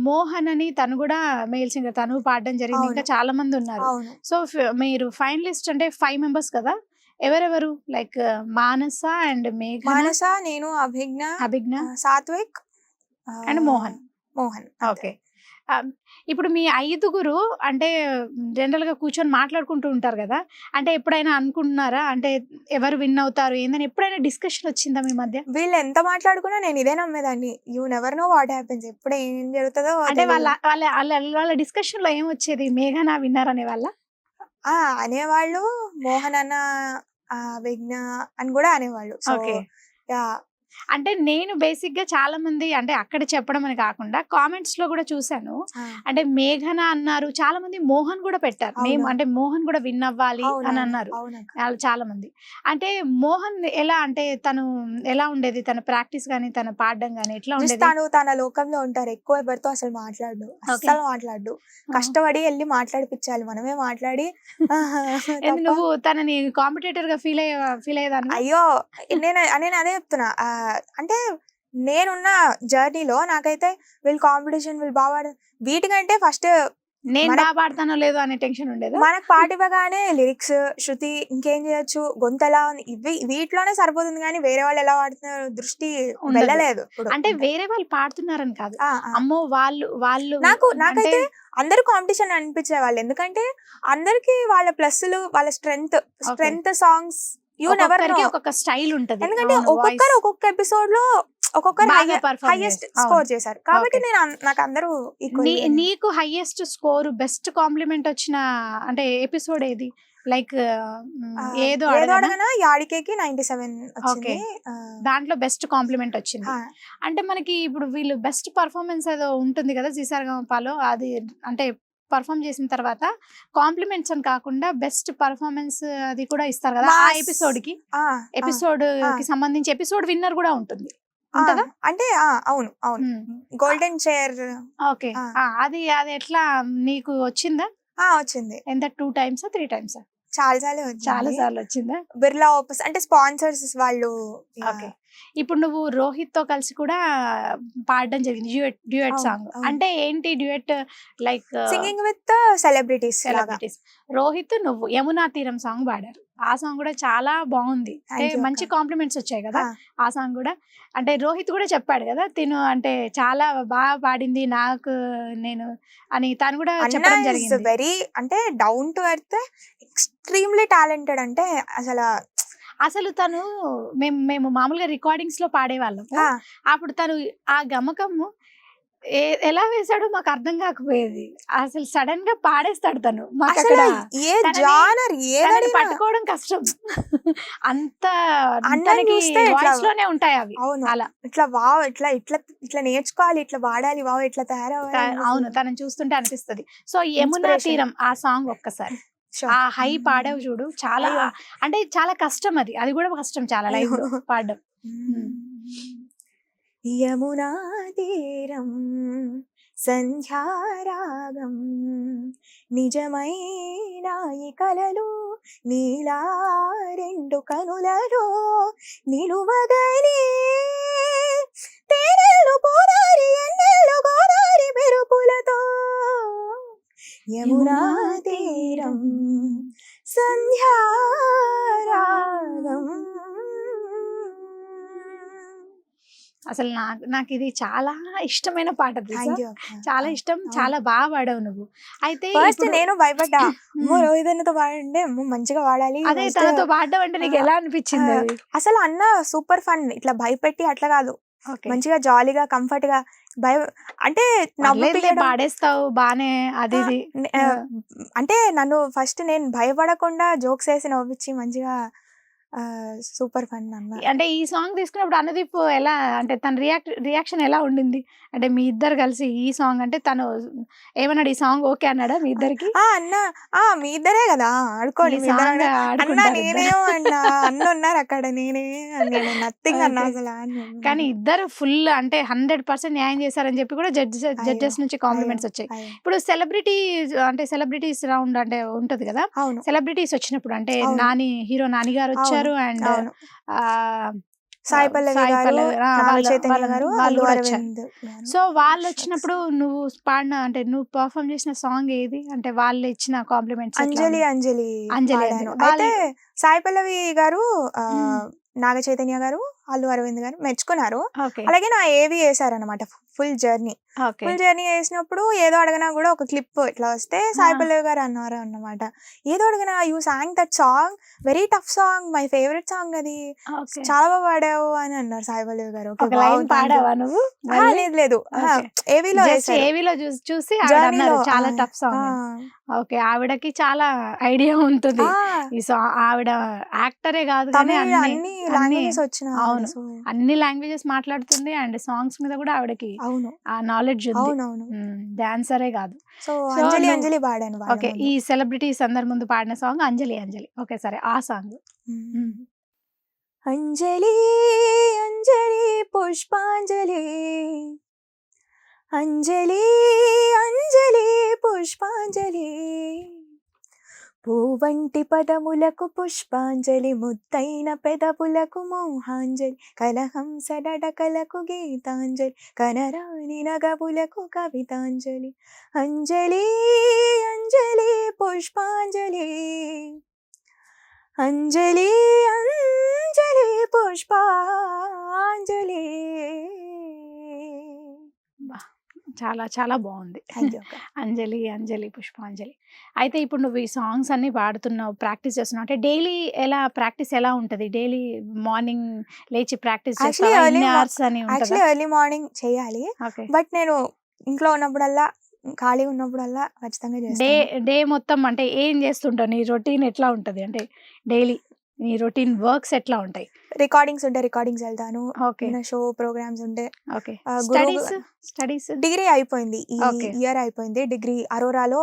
మోహన్ అని తను కూడా మేల్ సింగర్, తను పాడడం జరిగింది, అవును. ఇంకా చాలా మంది ఉన్నారు. అవును. సో మీరు ఫైనలిస్ట్ అంటే 5 మెంబర్స్ కదా, ఎవరెవరు లైక్ మానస అండ్ మేఘన, మానస, నేను, అభిజ్ఞ సాత్విక్ అండ్ మోహన్. మోహన్. ఓకే. ఇప్పుడు మీ 5గురు అంటే జనరల్ గా కూర్చొని మాట్లాడుకుంటూ ఉంటారు కదా, అంటే ఎప్పుడైనా అనుకుంటున్నారా అంటే ఎవరు విన్ అవుతారు ఏందని ఎప్పుడైనా డిస్కషన్ వచ్చిందా మీ మధ్య? వీళ్ళు ఎంత మాట్లాడుకున్నా నేను ఇదే నమ్మేదాన్ని, you never know what happens, ఎప్పుడు ఏం జరుగుతుందో అంటే తెలీదు. వాళ్ళ వాళ్ళ వాళ్ళ వాళ్ళ డిస్కషన్ లో ఏం వచ్చేది, మేఘన విన్నర్ అనే వాళ్ళ? అనేవాళ్ళు, మోహన్ అన్న విఘ్న అని కూడా అనేవాళ్ళు. So okay. యా, అంటే నేను బేసిక్ గా చాలా మంది అంటే అక్కడ చెప్పడం అని కాకుండా కామెంట్స్ లో కూడా చూసాను, అంటే మేఘన అన్నారు, చాలా మంది మోహన్ కూడా పెట్టారు నేమ్, అవును. అంటే మోహన్ కూడా విన్ అవ్వాలి అని అవునవును, అన్నారు అవునక్క. వాళ్ళు చాలా మంది. అంటే మోహన్ ఎలా అంటే తను ఎలా ఉండేది, తన ప్రాక్టీస్ గానీ తన పాడడం గానీ ఎట్లా Just ఉండేది? తను తన లోకంలో ఉంటారు, ఎక్కువ ఎవరితో అసలు మాట్లాడు, అస్సలు మాట్లాడు, కష్టపడి వెళ్ళి మాట్లాడిపించాలి, మనమే మాట్లాడి ఎందుకు తప్ప. నువ్వు తనని కాంపిటేటర్ గా ఫీల్ అయ్యేదాన్ని? అయ్యో, నేను అదే చెప్తున్నా, అంటే నేనున్న జర్నీలో నాకైతే వీళ్ళు కాంపిటీషన్, వీళ్ళు బాగా వీటికంటే ఫస్ట్ నేను బాగా పాడతానో లేదో అనే టెన్షన్ ఉండేదా? మనకు పాట ఇవ్వగానే లిరిక్స్, శృతి, ఇంకేం చేయొచ్చు, గొంతు ఎలా ఉంది, వీటిలోనే సరిపోతుంది, కానీ వేరే వాళ్ళు ఎలా పాడుతున్నారు దృష్టి ఉండదు. వెళ్ళలేదు ఇప్పుడు. అంటే వేరే వాళ్ళు పాడుతున్నారని కాదు, ఆ, ఆ. అమ్మో వాళ్ళు నాకైతే అంటే అందరూ కాంపిటీషన్ అనిపించే వాళ్ళు, ఎందుకంటే అందరికి వాళ్ళ ప్లస్లు, వాళ్ళ strength songs you never no, ఒక్కొక్కరికి ఒక్కొక్క స్టైల్ ఉంటది. ఎందుకంటే అవును, ఒక్కొక్కరు voice ఒక్కొక్క ఎపిసోడ్ లో ఒక్కొక్కరు బాగా perform హైయెస్ట్ చేస్తారు. స్కోర్ చేశారు, కాబట్టి Okay. నాకు అందరూ equal గా నీకు హైయెస్ట్ స్కోర్ బెస్ట్ కాంప్లిమెంట్ వచ్చిన అంటే ఎపిసోడ్ ఏది? లైక్ ఏదో అడగనా? అడగనా యాడికేకి 97 వచ్చింది. దాంట్లో బెస్ట్ కాంప్లిమెంట్ వచ్చింది. అంటే మనకి ఇప్పుడు వీళ్ళు బెస్ట్ పర్ఫార్మెన్స్ ఏదో ఉంటుంది కదా జీసారగమపాలో, అది అంటే పర్ఫామ్ చేసిన తర్వాత కాంప్లిమెంట్స్ అని కాకుండా బెస్ట్ పర్ఫార్మెన్స్ అది కూడా ఇస్తారు కదా ఆ ఎపిసోడ్ కి సంబంధించి ఎపిసోడ్ విన్నర్ కూడా ఉంటుంది ఉంటదా? అంటే అవును అవును గోల్డెన్ చైర్. ఓకే, అది అది ఎట్లా నీకు వచ్చిందా? వచ్చింది. ఎంత 2 times 3 times? చాలా సార్లు వచ్చిందా? బిర్లా ఓపస్ అంటే స్పాన్సర్స్ వాళ్ళు. ఓకే, ఇప్పుడు నువ్వు రోహిత్ తో కలిసి కూడా పాడడం జరిగింది డ్యూయట్ సాంగ్. అంటే ఏంటి duet? Like singing with celebrities. Rohit నువ్వు యమునా తీరం సాంగ్ పాడారు. ఆ సాంగ్ కూడా చాలా బాగుంది, మంచి కాంప్లిమెంట్స్ వచ్చాయి కదా ఆ సాంగ్ కూడా. అంటే రోహిత్ కూడా చెప్పాడు కదా తిను అంటే చాలా బాగా పాడింది నాకు నేను అని తను కూడా చెప్పడం జరిగింది. వెరీ అంటే down to earth, extremely talented. అంటే అసలు తను మేము మామూలుగా రికార్డింగ్స్ లో పాడేవాళ్ళం. అప్పుడు తను ఆ గమకము ఎలా వేసాడో మాకు అర్థం కాకపోయేది. అసలు సడన్ గా పాడేస్తాడు తను. పట్టుకోవడం కష్టం, అంత వాయిస్ లోనే ఉంటాయి అవి. అలా ఇట్లా వావ్ ఇట్లా ఇట్లా ఇట్లా నేర్చుకోవాలి, ఇట్లా వాడాలి, వావ్ ఇట్లా తయారవ్వాలి. అవును, తనని చూస్తుంటే అనిపిస్తుంది. సో యమునా తీరం ఆ సాంగ్ ఒక్కసారి ఆ హై పాడవు చూడు, చాలా అంటే చాలా కష్టం. అది కూడా కష్టం చాలా లైవ్ లో పాడడం. యమునా తీరం సంధ్యారాగం నిజమైన ఈ కలలు నీలా రెండు కనులలో నిలువగని తేనెలు పోదారి ఎన్నెలు గోదారి మెరుపులతో యమునా తీరం సంధ్యారాగం. అసలు నాకు ఇది చాలా ఇష్టమైన పాట, చాలా ఇష్టం. చాలా బాగా పాడావు నువ్వు. అయితే ఫస్ట్ నేను భయపడ్డా, రోహిత్ పాడంటే మంచిగా పాడాలి. అదే తనతో పాడడం అంటే నీకు ఎలా అనిపించింది? అసలు అన్న సూపర్ ఫన్, ఇట్లా భయపెట్టి అట్లా కాదు, మంచిగా జాలీగా కంఫర్ట్ గా అంటే పాడేస్తావు బానే. అది అంటే నన్ను ఫస్ట్ నేను భయపడకుండా జోక్స్ వేసి నవ్వించి మంచిగా సూపర్ ఫన్ అన్న. అంటే ఈ సాంగ్ తీసుకున్నప్పుడు అనుదీప్ ఎలా అంటే తన రియాక్షన్ ఎలా ఉండింది? అంటే మీ ఇద్దరు కలిసి ఈ సాంగ్ అంటే తను ఏమన్నాడు? ఈ సాంగ్ ఓకే అన్నాడా మీ ఇద్దరికి? అన్న మీ ఇద్దరే కదా ఆడుకోండి అన్న, నేనేమో అన్నా అన్న ఉన్నారు అక్కడ, నేనే నథింగ్ అన్నా అసలు. కానీ ఇద్దరు ఫుల్ అంటే 100% న్యాయం చేశారని చెప్పి కూడా జడ్జెస్ నుంచి కాంప్లిమెంట్స్ వచ్చాయి. ఇప్పుడు సెలబ్రిటీస్ రౌండ్ అంటే ఉంటది కదా, సెలబ్రిటీస్ వచ్చినప్పుడు అంటే హీరో నాని గారు వచ్చారు అండ్ సాయి పల్లవి గారు, చైతన్య గారు, వాళ్ళు వచ్చారు. సో వాళ్ళు వచ్చినప్పుడు నువ్వు పాడిన అంటే నువ్వు పర్ఫామ్ చేసిన సాంగ్ ఏది? అంటే వాళ్ళు ఇచ్చిన కాంప్లిమెంట్స్. అంజలి అయితే సాయి పల్లవి గారు, నాగ చైతన్య గారు, అల్లు అరవింద్ గారు మెచ్చుకున్నారు. అలాగే నా ఏవి వేసారనమాట ఫుల్ జర్నీ. వేసినప్పుడు ఏదో అడగనా కూడా ఒక క్లిప్ ఇట్లా వస్తే సాయి పల్లవి గారు అన్నారు అన్నమాట, ఏదో అడగనా you song that song, very tough song, my favourite song, అది చాలా బాగా పాడావు అని అన్నారు సాయి పల్లవి గారు. పాడావా నువ్వు? లేదు, ఏవీలో చూసి చాలా టఫ్ సాంగ్. ఓకే, ఆవిడకి చాలా ఐడియా ఉంటుంది. ఈ సాంగ్ ఆవిడ యాక్టరే కాదు కానీ అన్ని లాంగ్వేజెస్ వచ్చిన, అవును అన్ని లాంగ్వేజెస్ మాట్లాడుతుంది అండ్ సాంగ్స్ మీద కూడా ఆవిడకి ఆ నాలెడ్జ్ ఉంది. డాన్సరే కాదు. సో అంజలి పాడాను. ఓకే, ఈ సెలబ్రిటీస్ అందరి ముందు పాడిన సాంగ్ అంజలి. ఓకే సరే, ఆ సాంగ్. అంజలి అంజలి పుష్పాంజలి, అంజలి అంజలి పుష్పాంజలి, పూవంటి పదములకు పుష్పాంజలి, ముద్దైన పెదవులకు మోహాంజలి, కలహంస నడకలకు గీతాంజలి, కనరాని నగవులకు కవితాంజలి, అంజలి అంజలి పుష్పాంజలి, అంజలి అంజలి పుష్పాంజలి. చాలా చాలా బాగుంది. అంజలి పుష్పాంజలి. అయితే ఇప్పుడు నువ్వు ఈ సాంగ్స్ అన్ని పాడుతున్నావు, ప్రాక్టీస్ చేస్తున్నావు. అంటే డైలీ ప్రాక్టీస్ ఎలా ఉంటది? డైలీ మార్నింగ్ లేచి ప్రాక్టీస్ ఎర్లీ మార్నింగ్ చేయాలి. బట్ నేను ఇంట్లో ఉన్నప్పుడల్లా, ఖాళీగా ఉన్నప్పుడల్లా ఖచ్చితంగా చేస్తాను. డే మొత్తం అంటే ఏం చేస్తుంటావు? నీ రొటీన్ ఎట్లా ఉంటది? అంటే డైలీ నీ రొటీన్ వర్క్స్ ఎట్లా ఉంటాయి? రికార్డింగ్స్ ఉంటే రికార్డింగ్స్ వెళ్తాను. ఓకే. షో ప్రోగ్రామ్స్ ఉంటే ఓకే. గురువు స్టడీస్ డిగ్రీ అయిపోయింది. ఈ Okay. ఇయర్ అయిపోయింది. డిగ్రీ అరోరాలో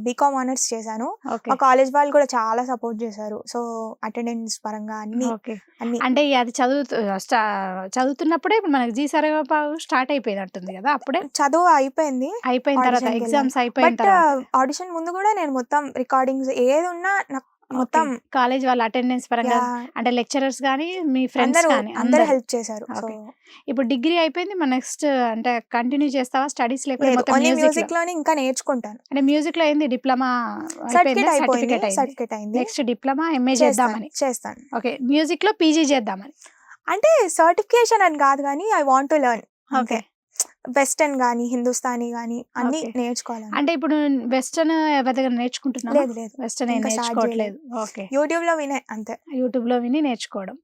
బీకామ్ ఆనర్స్ చేశాను. ఓకే. మా కాలేజ్ వాళ్ళు కూడా చాలా సపోర్ట్ చేశారు. సో అటెండెన్స్ పరంగా అన్ని ఓకే. అన్ని అంటే అది చదువుతున్నప్పుడే ఇప్పుడు మనకి జీ సరగప స్టార్ట్ అయిపోయినట్టుంది కదా, అప్పుడే చదువు అయిపోయింది. అయిపోయిన తర్వాత Audition కి ఎగ్జామ్స్ అయిపోయిన బట్ తర్వాత ఆడిషన్ ముందు కూడా నేను మొత్తం రికార్డింగ్స్ ఏది ఉన్నా నాకు మొత్తం కాలేజ్ వాళ్ళ అటెండెన్స్ పరంగా అంటే లెక్చరర్స్ కానీ మీ ఫ్రెండ్స్ అందరూ కానీ అందరూ హెల్ప్ చేశారు. So Okay. ఇప్పుడు డిగ్రీ అయిపోయింది, మన నెక్స్ట్ అంటే కంటిన్యూ చేస్తావా స్టడీస్ లేకపోతే లేదు, మొత్తం ఓన్లీ మ్యూజిక్ మ్యూజిక్ లోనే ఇంకా నేర్చుకుంటాను. అంటే మ్యూజిక్ లో ఏంది డిప్లొమా సర్టిఫికేట్ అయిపోయింది. సర్టిఫికేట్ అయింది, సర్టిఫికేట్ అయింది. నెక్స్ట్ డిప్లొమా ఎంఏ చేస్తాను చేద్దామని. చేస్తాను. ఓకే. మ్యూజిక్ లో పీజీ చేద్దామని. అంటే సర్టిఫికేషన్ అని కాదు కానీ I want to learn. Okay. Western గానీ హిందుస్థానీ గానీ అన్ని Okay. నేర్చుకోవాలని. అంటే ఇప్పుడు వెస్టర్న్ ఎవరి దగ్గర నేర్చుకుంటున్నావా? లేదు లేదు, వెస్టర్న్ ఏం ఇంకా start నేర్చుకోవట్లేదు. ఓకే. యూట్యూబ్ లో వినే అంతే. యూట్యూబ్ లో విని నేర్చుకోవడం.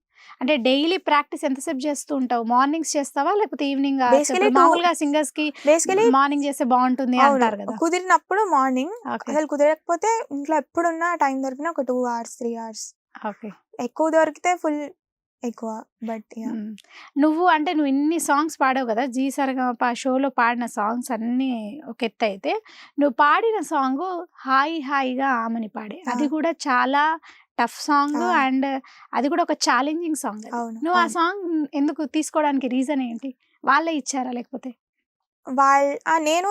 అంటే డైలీ ప్రాక్టీస్ ఎంతసేపు చేస్తూ ఉంటావు? మార్నింగ్స్ చేస్తావా లేకపోతే ఈవినింగ్? Basically మామూలుగా సింగర్స్ కి బేసికలీ మార్నింగ్ చేస్తే బాగుంటుంది అంటారు కదా. కుదిరినప్పుడు మార్నింగ్, ఓకే. అసలు కుదరకపోతే ఇంట్లో ఎప్పుడున్నా టైం దొరికినా ఒక 2 hours 3 hours, ఓకే. ఎక్కువ దొరికితే ఫుల్ ఎక్కువ. బట్ నువ్వు అంటే నువ్వు ఇన్ని సాంగ్స్ పాడావు కదా, జీ సరగమప షోలో పాడిన సాంగ్స్ అన్నీ ఒక ఎత్తు అయితే, నువ్వు పాడిన సాంగ్ హాయి హాయిగా ఆమని పాడే, అది కూడా చాలా టఫ్ సాంగ్ అండ్ అది కూడా ఒక ఛాలెంజింగ్ సాంగ్. అవును. నువ్వు ఆ సాంగ్ ఎందుకు తీసుకోవడానికి రీజన్ ఏంటి? వాళ్ళే ఇచ్చారా లేకపోతే నేను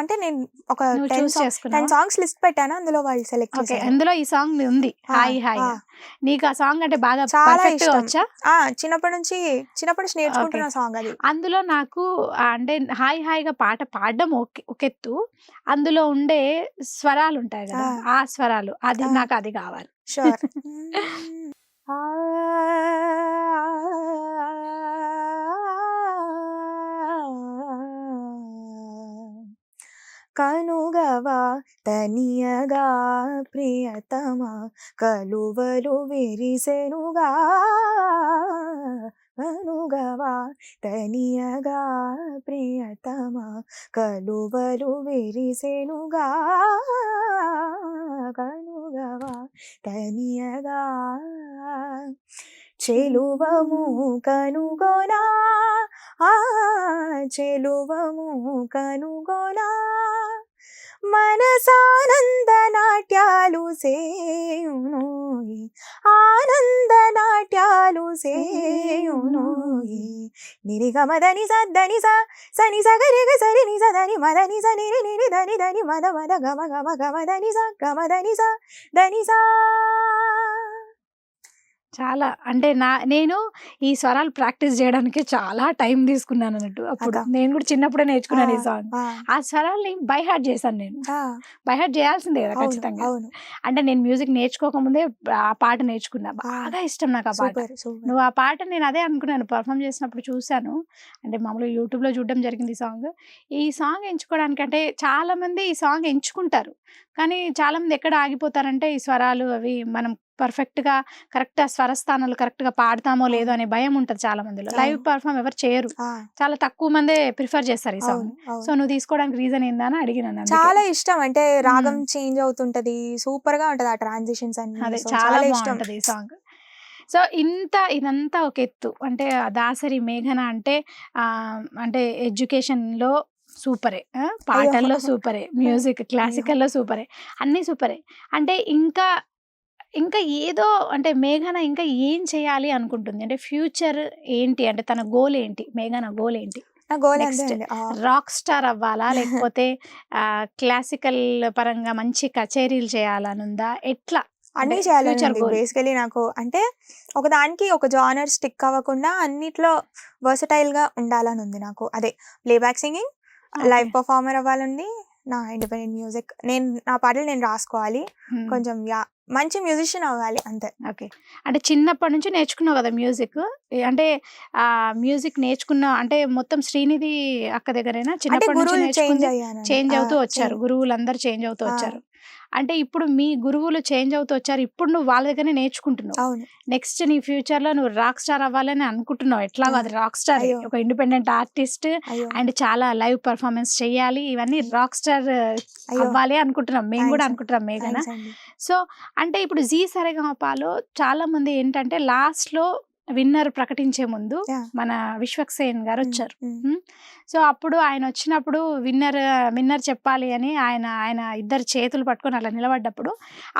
అంటే నేను ఒక నువ్వు 10 చూస్ చేసుకున్నావా? సాంగ్స్ లిస్ట్ పెట్టాను, అందులో వాళ్ళు సెలెక్ట్ ఓకే. చేశారు. అందులో ఈ సాంగ్ ఉంది, ఆ, హాయి హాయిగా. ఆ. నీకు ఆ సాంగ్ అంటే బాగా చాలా పర్ఫెక్ట్ గా ఇష్టం. వచ్చా? చిన్నప్పటి నుంచి నేర్చుకుంటున్న సాంగ్ అది. అందులో నాకు అంటే హాయి హాయిగా పాట పాడడం ఒక ఎత్తు, అందులో ఉండే స్వరాలు ఉంటాయి కదా, ఆ స్వరాలు అది నాకు అది కావాలి. షూర్. కనుగవా తనియగా ప్రియతమా కలువలు విరిసెనుగా, కనుగవా తనియగా ప్రియతమా కలువలు విరిసెనుగా, కనుగవా తనియగా చెలువము కనుగొనా, చెలువము కనుగొనా, మనసానంద నాట్యాలు సేయునోయి, ఆనంద నాట్యాలు సేయునోయి, నిరిగమదని సద్దని సని సగరిగ సరి ని సదని మదని సని నిరి దని దని మద మద గమ గమ గమదని గమదని దని సా. చాలా అంటే నేను ఈ స్వరాలు ప్రాక్టీస్ చేయడానికి చాలా టైం తీసుకున్నాను అన్నట్టు. అప్పుడు నేను కూడా చిన్నప్పుడే నేర్చుకున్నాను ఈ సాంగ్. ఆ స్వరాల్ని బై హార్ట్ చేశాను నేను. బై హార్ట్ చేయాల్సిందే కదా ఖచ్చితంగా. అంటే నేను మ్యూజిక్ నేర్చుకోకముందే ఆ పాట నేర్చుకున్నా, బాగా ఇష్టం నాకు ఆ పాట. నువ్వు ఆ పాట నేను అదే అనుకున్నాను, పర్ఫామ్ చేసినప్పుడు చూశాను. అంటే మామూలుగా యూట్యూబ్లో చూడడం జరిగింది ఈ సాంగ్ ఎంచుకోవడానికి. అంటే చాలా మంది ఈ సాంగ్ ఎంచుకుంటారు, కానీ చాలా మంది ఎక్కడ ఆగిపోతారంటే ఈ స్వరాలు అవి మనం పర్ఫెక్ట్ గా కరెక్ట్ స్వరస్థానాలు కరెక్ట్ గా పాడతామో లేదో అనే భయం ఉంటది చాలా మందిలో. లైవ్ పర్ఫామ్ ఎవరు చేయరు, చాలా తక్కువ మందే ప్రిఫర్ చేస్తారు ఈ సాంగ్. సో నువ్వు తీసుకోవడానికి రీజన్ ఏందా అని అడిగినాను. చాలా ఇష్టం, అంటే రాగం చేంజ్ అవుతుంటది, సూపర్ గా ఉంటది ఆ ట్రాన్సిషన్స్ అన్ని. అదే చాలా బాగుంటది ఈ సాంగ్. సో ఇదంతా ఒక ఎత్తు. అంటే దాసరి మేఘన అంటే అంటే ఎడ్యుకేషన్ లో సూపరే, పాటల్లో సూపరే, మ్యూజిక్ క్లాసికల్లో సూపరే, అన్నీ సూపరే. అంటే ఇంకా ఏదో అంటే మేఘన ఇంకా ఏం చేయాలి అనుకుంటుంది? అంటే ఫ్యూచర్ ఏంటి? అంటే తన గోల్ ఏంటి? మేఘన గోల్ ఏంటి? రాక్ స్టార్ అవ్వాలా లేకపోతే క్లాసికల్ పరంగా మంచి కచేరీలు చేయాలనుందా? ఎట్లా అన్ని చేయాలి బేసికలీ నాకు. అంటే ఒక దానికి ఒక జానర్ స్టిక్ అవ్వకుండా అన్నిట్లో వర్సటైల్ గా ఉండాలని ఉంది నాకు. అదే ప్లేబ్యాక్ సింగింగ్, లైవ్ పర్ఫార్మర్ అవ్వాలండి, నా ఇండిపెండెంట్ మ్యూజిక్ నా పాటలు నేను రాసుకోవాలి, కొంచెం మంచి మ్యూజిషియన్ అవ్వాలి అంతే. ఓకే. అంటే చిన్నప్పటి నుంచి నేర్చుకున్నావు కదా మ్యూజిక్. అంటే మ్యూజిక్ నేర్చుకున్నా అంటే మొత్తం శ్రీనిధి అక్క దగ్గరైనా చిన్నప్పటి నుంచి చేంజ్ అవుతూ వచ్చారు, గురువులందరూ చేంజ్ అవుతూ వచ్చారు. అంటే ఇప్పుడు మీ గురువులు చేంజ్ అవుతూ వచ్చారు, ఇప్పుడు నువ్వు వాళ్ళ దగ్గరనే నేర్చుకుంటున్నావు. అవును. నెక్స్ట్ నీ ఫ్యూచర్ లో నువ్వు రాక్ స్టార్ అవ్వాలని అనుకుంటున్నావు. ఎట్లాగో అది రాక్ స్టార్, అయ్యో. ఒక ఇండిపెండెంట్ ఆర్టిస్ట్ అయ్యో అండ్ చాలా లైవ్ పర్ఫార్మెన్స్ చెయ్యాలి, ఇవన్నీ రాక్ స్టార్ అయ్యో అవ్వాలి అనుకుంటున్నాం, మేము కూడా థ్యాంక్స్ అనుకుంటున్నాం మేఘన. థ్యాంక్స్ అండి. సో అంటే ఇప్పుడు జీ సరేగమపాలో చాలా మంది ఏంటంటే లాస్ట్ లో విన్నర్ ప్రకటించే ముందు Yeah. మన విశ్వక్సేన్ గారు వచ్చారు. Mm. సో అప్పుడు ఆయన వచ్చినప్పుడు విన్నర్ చెప్పాలి అని ఆయన ఇద్దరు చేతులు పట్టుకొని అలా నిలబడ్డప్పుడు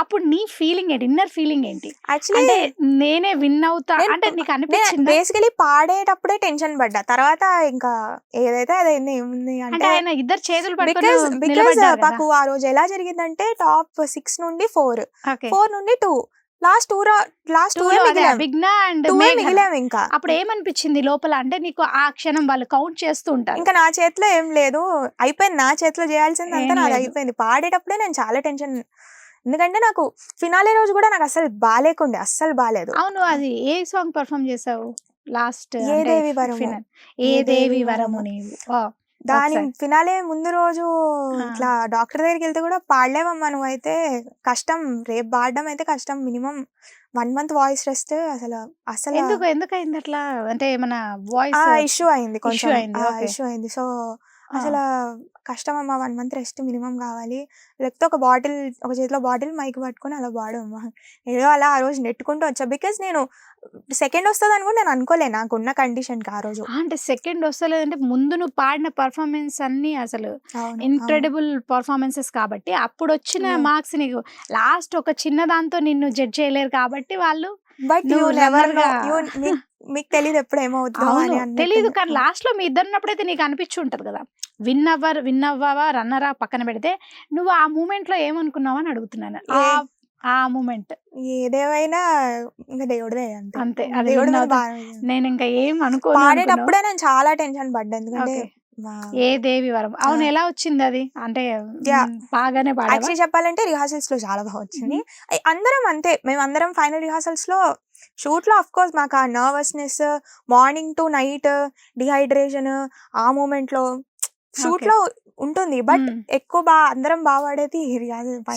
అప్పుడు నీ ఫీలింగ్ ఏంటి, ఇన్నర్ ఫీలింగ్ ఏంటి? యాక్చువల్లీ అంటే నేనే విన్ అవుతా అంటే నీకు అనిపించింది? బేసికలీ పాడేటప్పుడే టెన్షన్ పడ్డా, తర్వాత ఇంకా ఏదైతే అదైంది, ఏముంది అంటే అంటే ఆయన ఇద్దరు చేతులు పట్టుకొని బికాస్ నిలబడ్డారు కదా. మాకు ఆ రోజు ఎలా జరిగిందంటే టాప్ 6 నుండి 4 ఓకే. 4 నుండి 2 లాస్ట్ టూ విఘ్న అండ్ మిగిలాం. ఇంకా అప్పుడు ఏమనిపించింది లోపల? అంటే నీకు ఆ క్షణం వాళ్ళు కౌంట్ చేస్తూ ఉంటారు. ఇంకా నా చేతిలో ఏం లేదు, అయిపోయింది. నా చేతిలో చేయాల్సింది అంతా ఏం నాది లేదు. అయిపోయింది. పాడేటప్పుడే నేను చాలా టెన్షన్, ఎందుకంటే నాకు ఫినాలే రోజు కూడా నాకు అస్సలు బాగాలేకుండే, అస్సలు బాగాలేదు. అవును, అది ఏ సాంగ్ పర్ఫామ్ చేసావు లాస్ట్? ఏ దేవి వరము. ఏ దేవి వరము నీవు. దాని ఒకసారి. ఫినాలే ముందు రోజు ఆ. ఇట్లా డాక్టర్ దగ్గరికి వెళ్తే కూడా పాడలేవమ్మా నువ్వైతే, కష్టం, రేపు పాడడం అయితే కష్టం, మినిమం 1 month వాయిస్ రెస్ట్. అసలు ఎందుకు అయింది అట్లా? అంటే మన వాయిస్ ఇష్యూ అయింది, కొంచెం అయింది, okay. ఇష్యూ అయింది. సో అసలు కష్టం అమ్మా, 1 month రెస్ట్ మినిమం కావాలి, లేకపోతే ఒక చేతిలో బాటిల్ మైక్ పట్టుకొని అలా పాడు అమ్మా. ఏదో అలా ఆ రోజు నెట్టుకుంటూ వచ్చా, బికాస్ నేను సెకండ్ వస్తుంది అని కూడా నేను అనుకోలే నాకున్న కండిషన్కి ఆ రోజు. అంటే సెకండ్ వస్తలేదంటే ముందు నువ్వు పాడిన పర్ఫార్మెన్స్ అన్ని అసలు అవును, ఇన్క్రెడిబుల్ పర్ఫార్మెన్సెస్ కాబట్టి అప్పుడు వచ్చిన Yeah. మార్క్స్ నీకు లాస్ట్ ఒక చిన్న దాంతో నిన్ను జడ్జ్ చేయలేరు కాబట్టి వాళ్ళు. బట్ యూ నువ్వు నెవర్ runner గా- మీకు తెలియదు ఎప్పుడు ఏమవుతుందో అవును అని తెలీదు, అన్నట్టు. కానీ లాస్ట్ లో మీ ఇద్దరున్నప్పుడైతే నీకు అనిపించి ఉంటది కదా, విన్ అవ్వవా రన్నరా పక్కన పెడితే నువ్వు ఆ మూమెంట్ లో ఏమనుకున్నావు అని అడుగుతున్నాను. ఆ మూమెంట్ ఏదేమైనా ఇంకా దేవుడిదే అంతే. అంతే, అది దేవుడి win మీద అవుతా. బాగా నేను ఇంకా ఏం అనుకోను. పాడేటప్పుడే నేను చాలా టెన్షన్ పడ్డా, ఎందుకంటే Okay. ఏ దేవి వరం. అవును, ఎలా వచ్చింది అది? అంటే Yeah. బాగానే పాడావా? యాక్చువల్లీ చెప్పాలంటే రిహార్సల్స్ లో చాలా బాగా వచ్చింది. అందరం అంతే, మేము అందరం ఫైనల్ రిహార్సల్స్ లో, షూట్ లో అఫ్ కోర్స్ మాకు ఆ nervousness, morning to night dehydration, ఆ మూమెంట్ లో షూట్ Okay. లో ఉంటుంది. బట్ ఎక్కువ అందరం బాగా పాడేది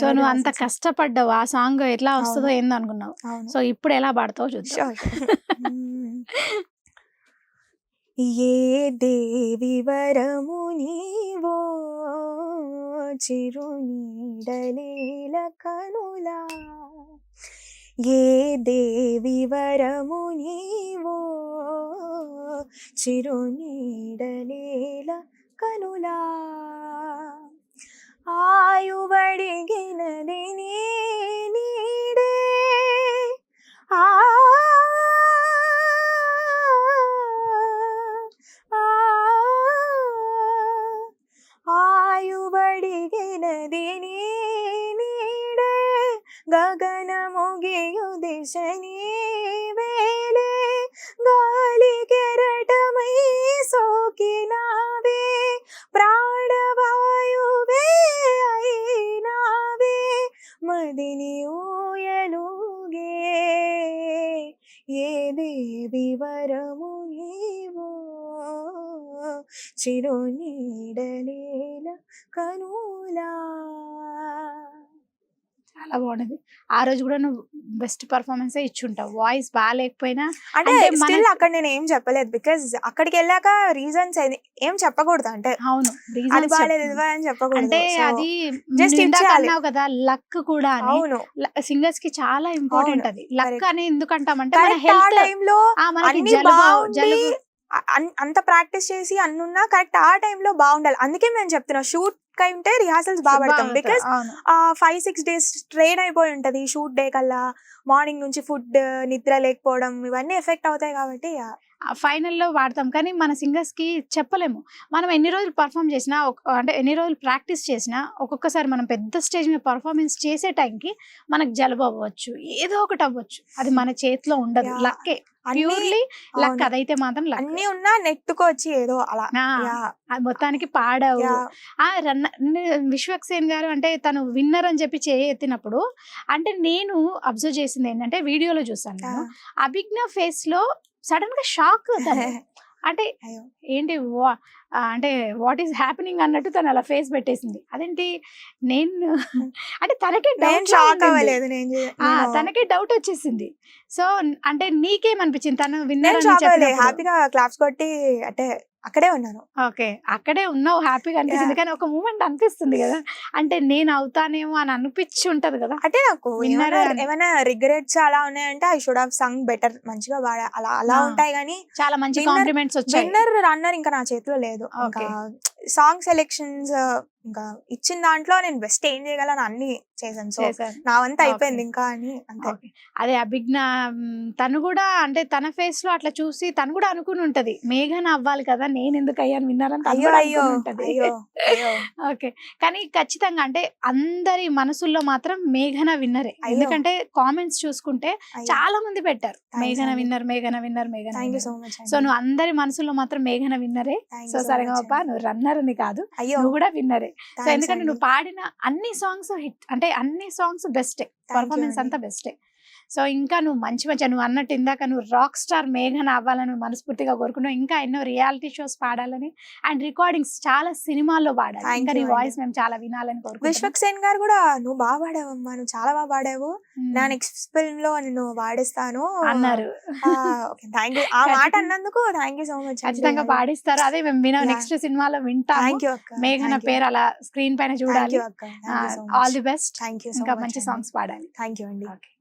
సో నువ్వు అంత కష్టపడ్డావు, ఆ సాంగ్ ఎట్లా వస్తుందో అవును. ఏందో అనుకున్నావు. అవును. సో ఇప్పుడు ఎలా పాడతావు చూద్దాం. ఏ దేవి వరము నీవో చిరునీడలేల కనులా, ఏ దేవి వరము నీవో చిరునీడలేల కనులా, ఆయువడిగినది నీ నీడే, ఆయువడిగినది నీ నీడే, గగన ముగియు దిశ నీవేలే, గాలి కెరటమై సోకినావే, ప్రాణవాయువే అయినావే, మదిని ఊయలుగే, ఏ దేవి వరము నీవో చిరునీడలేల కనులా. చాలా బాగుంది. ఆ రోజు కూడా నువ్వు బెస్ట్ పర్ఫార్మెన్స్ ఇచ్చుంటావు, వాయిస్ బాగాలేకపోయినా. అంటే అంటే మన- స్టిల్ అక్కడ నేను ఏం చెప్పలేదు, బికాజ్ అక్కడికి వెళ్ళాక రీజన్స్ ఏం చెప్పకూడదు, అంటే అవును, అది reasons బాగాలేదు చెప్పు. ఇది బాగాలేదు చెప్పకూడదు. అంటే So, అది just నువ్వు ఇందాక ఇచ్చేయాలి. అన్నావు కదా లక్ కూడా అని. అవును సింగర్స్ కి చాలా ఇంపార్టెంట్ అవును, అది లక్ correct. అని. ఎందుకంటామంటే మన కరెక్ట్ ఆ హెల్త్, టైంలో మనకి అన్ని జలుబు బాగుండి అంత ప్రాక్టీస్ చేసి అన్నున్నా కరెక్ట్ ఆ టైంలో బాగుండాలి. అందుకే నేను చెప్తున్నా, షూట్ ఉంటే రిహార్సల్స్ బాగా పడతాం, బికాస్ 5-6 days ట్రైన్ అయిపోయి ఉంటది. షూట్ డే కల్లా మార్నింగ్ నుంచి ఫుడ్, నిద్ర లేకపోవడం, ఇవన్నీ ఎఫెక్ట్ అవుతాయి కాబట్టి ఫైనల్లో వాడతాం. కానీ మన సింగర్స్ కి చెప్పలేము, మనం ఎన్ని రోజులు పర్ఫామ్ చేసినా అంటే ఎన్ని రోజులు ప్రాక్టీస్ చేసినా ఒక్కొక్కసారి మనం పెద్ద స్టేజ్ మీద పర్ఫార్మెన్స్ చేసే టైంకి మనకు జలుబు అవ్వచ్చు, ఏదో ఒకటి అవ్వచ్చు, అది మన చేతిలో ఉండదు. Yeah. లక్కే, అన్ని ప్యూర్లీ లక్. అవును. అదైతే మాత్రం లక్. అన్ని ఉన్నా నెట్టుకొచ్చి ఏదో అలా మొత్తానికి పాడావు. విశ్వక్సేన్ గారు అంటే తను విన్నర్ అని చెప్పి ఎత్తినప్పుడు, అంటే నేను అబ్జర్వ్ చేసింది ఏంటంటే వీడియోలో చూసాను నేను, అభిజ్ఞ ఫేస్ లో సడన్ గా షాక్. అంటే అయ్యో ఏంటి అంటే వాట్ ఈస్ హ్యాపెనింగ్ అన్నట్టు తను అలా ఫేస్ పెట్టేసింది. అదేంటి నేను అంటే తనకే నేను డౌట్ షాక్ అవ్వలేదు. తనకే డౌట్ వచ్చేసింది. సో అంటే నీకేమనిపించింది తను నేను విన్నారని షాక్ అవ్వలేదు. చెప్పినప్పుడు? హ్యాపీగా క్లాప్స్ కొట్టి అంటే అక్కడే ఉన్నాను. ఓకే. అక్కడే ఉన్నావు, హ్యాపీగా అనిపించింది. కానీ ఒక మూమెంట్ అనిపిస్తుంది కదా, అంటే నేను అవుతానేమో అని అనిపించి ఉంటది కదా. అంటే నాకు విన్నారా? ఏమైనా రిగ్రెట్స్ అలా ఉన్నాయంటే I should have Sung better, మంచిగా పాడా అలా అలా ఉంటాయి. కానీ చాలా మంచి Winner- కాంప్లిమెంట్స్ వచ్చాయి. విన్నర్ రన్నర్ ఇంకా నా చేతిలో లేదు. ఇంకా సాంగ్ సెలెక్షన్స్ ఇంకా ఇచ్చిన దాంట్లో నేను బెస్ట్ ఏం చేయగలను అన్ని చేశాను. సో చేశారు. నా వంత అయిపోయింది ఇంకా అని అంతే. ఓకే. అదే అభిజ్ఞ తను కూడా అంటే తన ఫేస్ లో అట్లా చూసి తను కూడా అనుకుని ఉంటది, మేఘన అవ్వాలి కదా, నేను ఎందుకు అయ్యాను విన్నారని తను అయ్యో కూడా అయ్యో అనుకుని ఉంటది. అయ్యో అయ్యో ఓకే. కానీ ఖచ్చితంగా అంటే అందరి మనసుల్లో మాత్రం మేఘన విన్నరే. అయ్యో. ఎందుకంటే కామెంట్స్ చూసుకుంటే అయ్యో చాలా మంది పెట్టారు Thanks మేఘన అండి. విన్నర్, మేఘన విన్నర్, మేఘన thank you winner. So much. So నువ్వు అందరి మనసుల్లో మాత్రం మేఘన విన్నరే. సో సరిగమప నువ్వు రన్నర్ అని కాదు, అయ్యో నువ్వు కూడా విన్నరే. సో thanks ఎందుకంటే అండి. నువ్వు పాడిన అన్ని సాంగ్స్ హిట్, అంటే అన్ని సాంగ్స్ బెస్టే, Thank you పర్ఫార్మెన్స్ అండి. అంతా బెస్టే. సో ఇంకా నువ్వు మంచి నువ్వు అన్నట్టు ఇందాక నువ్వు రాక్ స్టార్ మేఘన అవ్వాలని మనస్ఫూర్తిగా కోరుకున్నావు. ఇంకా ఎన్నో రియాలిటీ షోస్ పాడాలని అండ్ రికార్డింగ్స్ చాలా సినిమాల్లో పాడాలి. Thank ఇంకా నీ you అండి. వాయిస్ మేము చాలా వినాలని కోరుకుంటున్నాం. విశ్వక్సేన్ గారు కూడా నువ్వు బాగా పాడావమ్మా, నువ్వు చాలా బాగా పాడావు, నా నెక్స్ట్ ఫిల్మ్ లో నిన్ను వాడిస్తాను అన్నారు. Thank you. ఆ మాట అన్నందుకు థ్యాంక్ యూ సో మచ్. ఖచ్చితంగా పాడిస్తారు. అదే మేము విన Yeah. నెక్స్ట్ సినిమాలో వింటాము. థ్యాంక్ యూ అక్క. మేఘన పేరు అలా స్క్రీన్ పైన థ్యాంక్ చూడాలి. యూ అక్క. Thank you so all much. The best. Thank you so ఇంకా మచ్ మంచి అండి. సాంగ్స్ పాడాలి. థ్యాంక్ యూ అండి. ఓకే.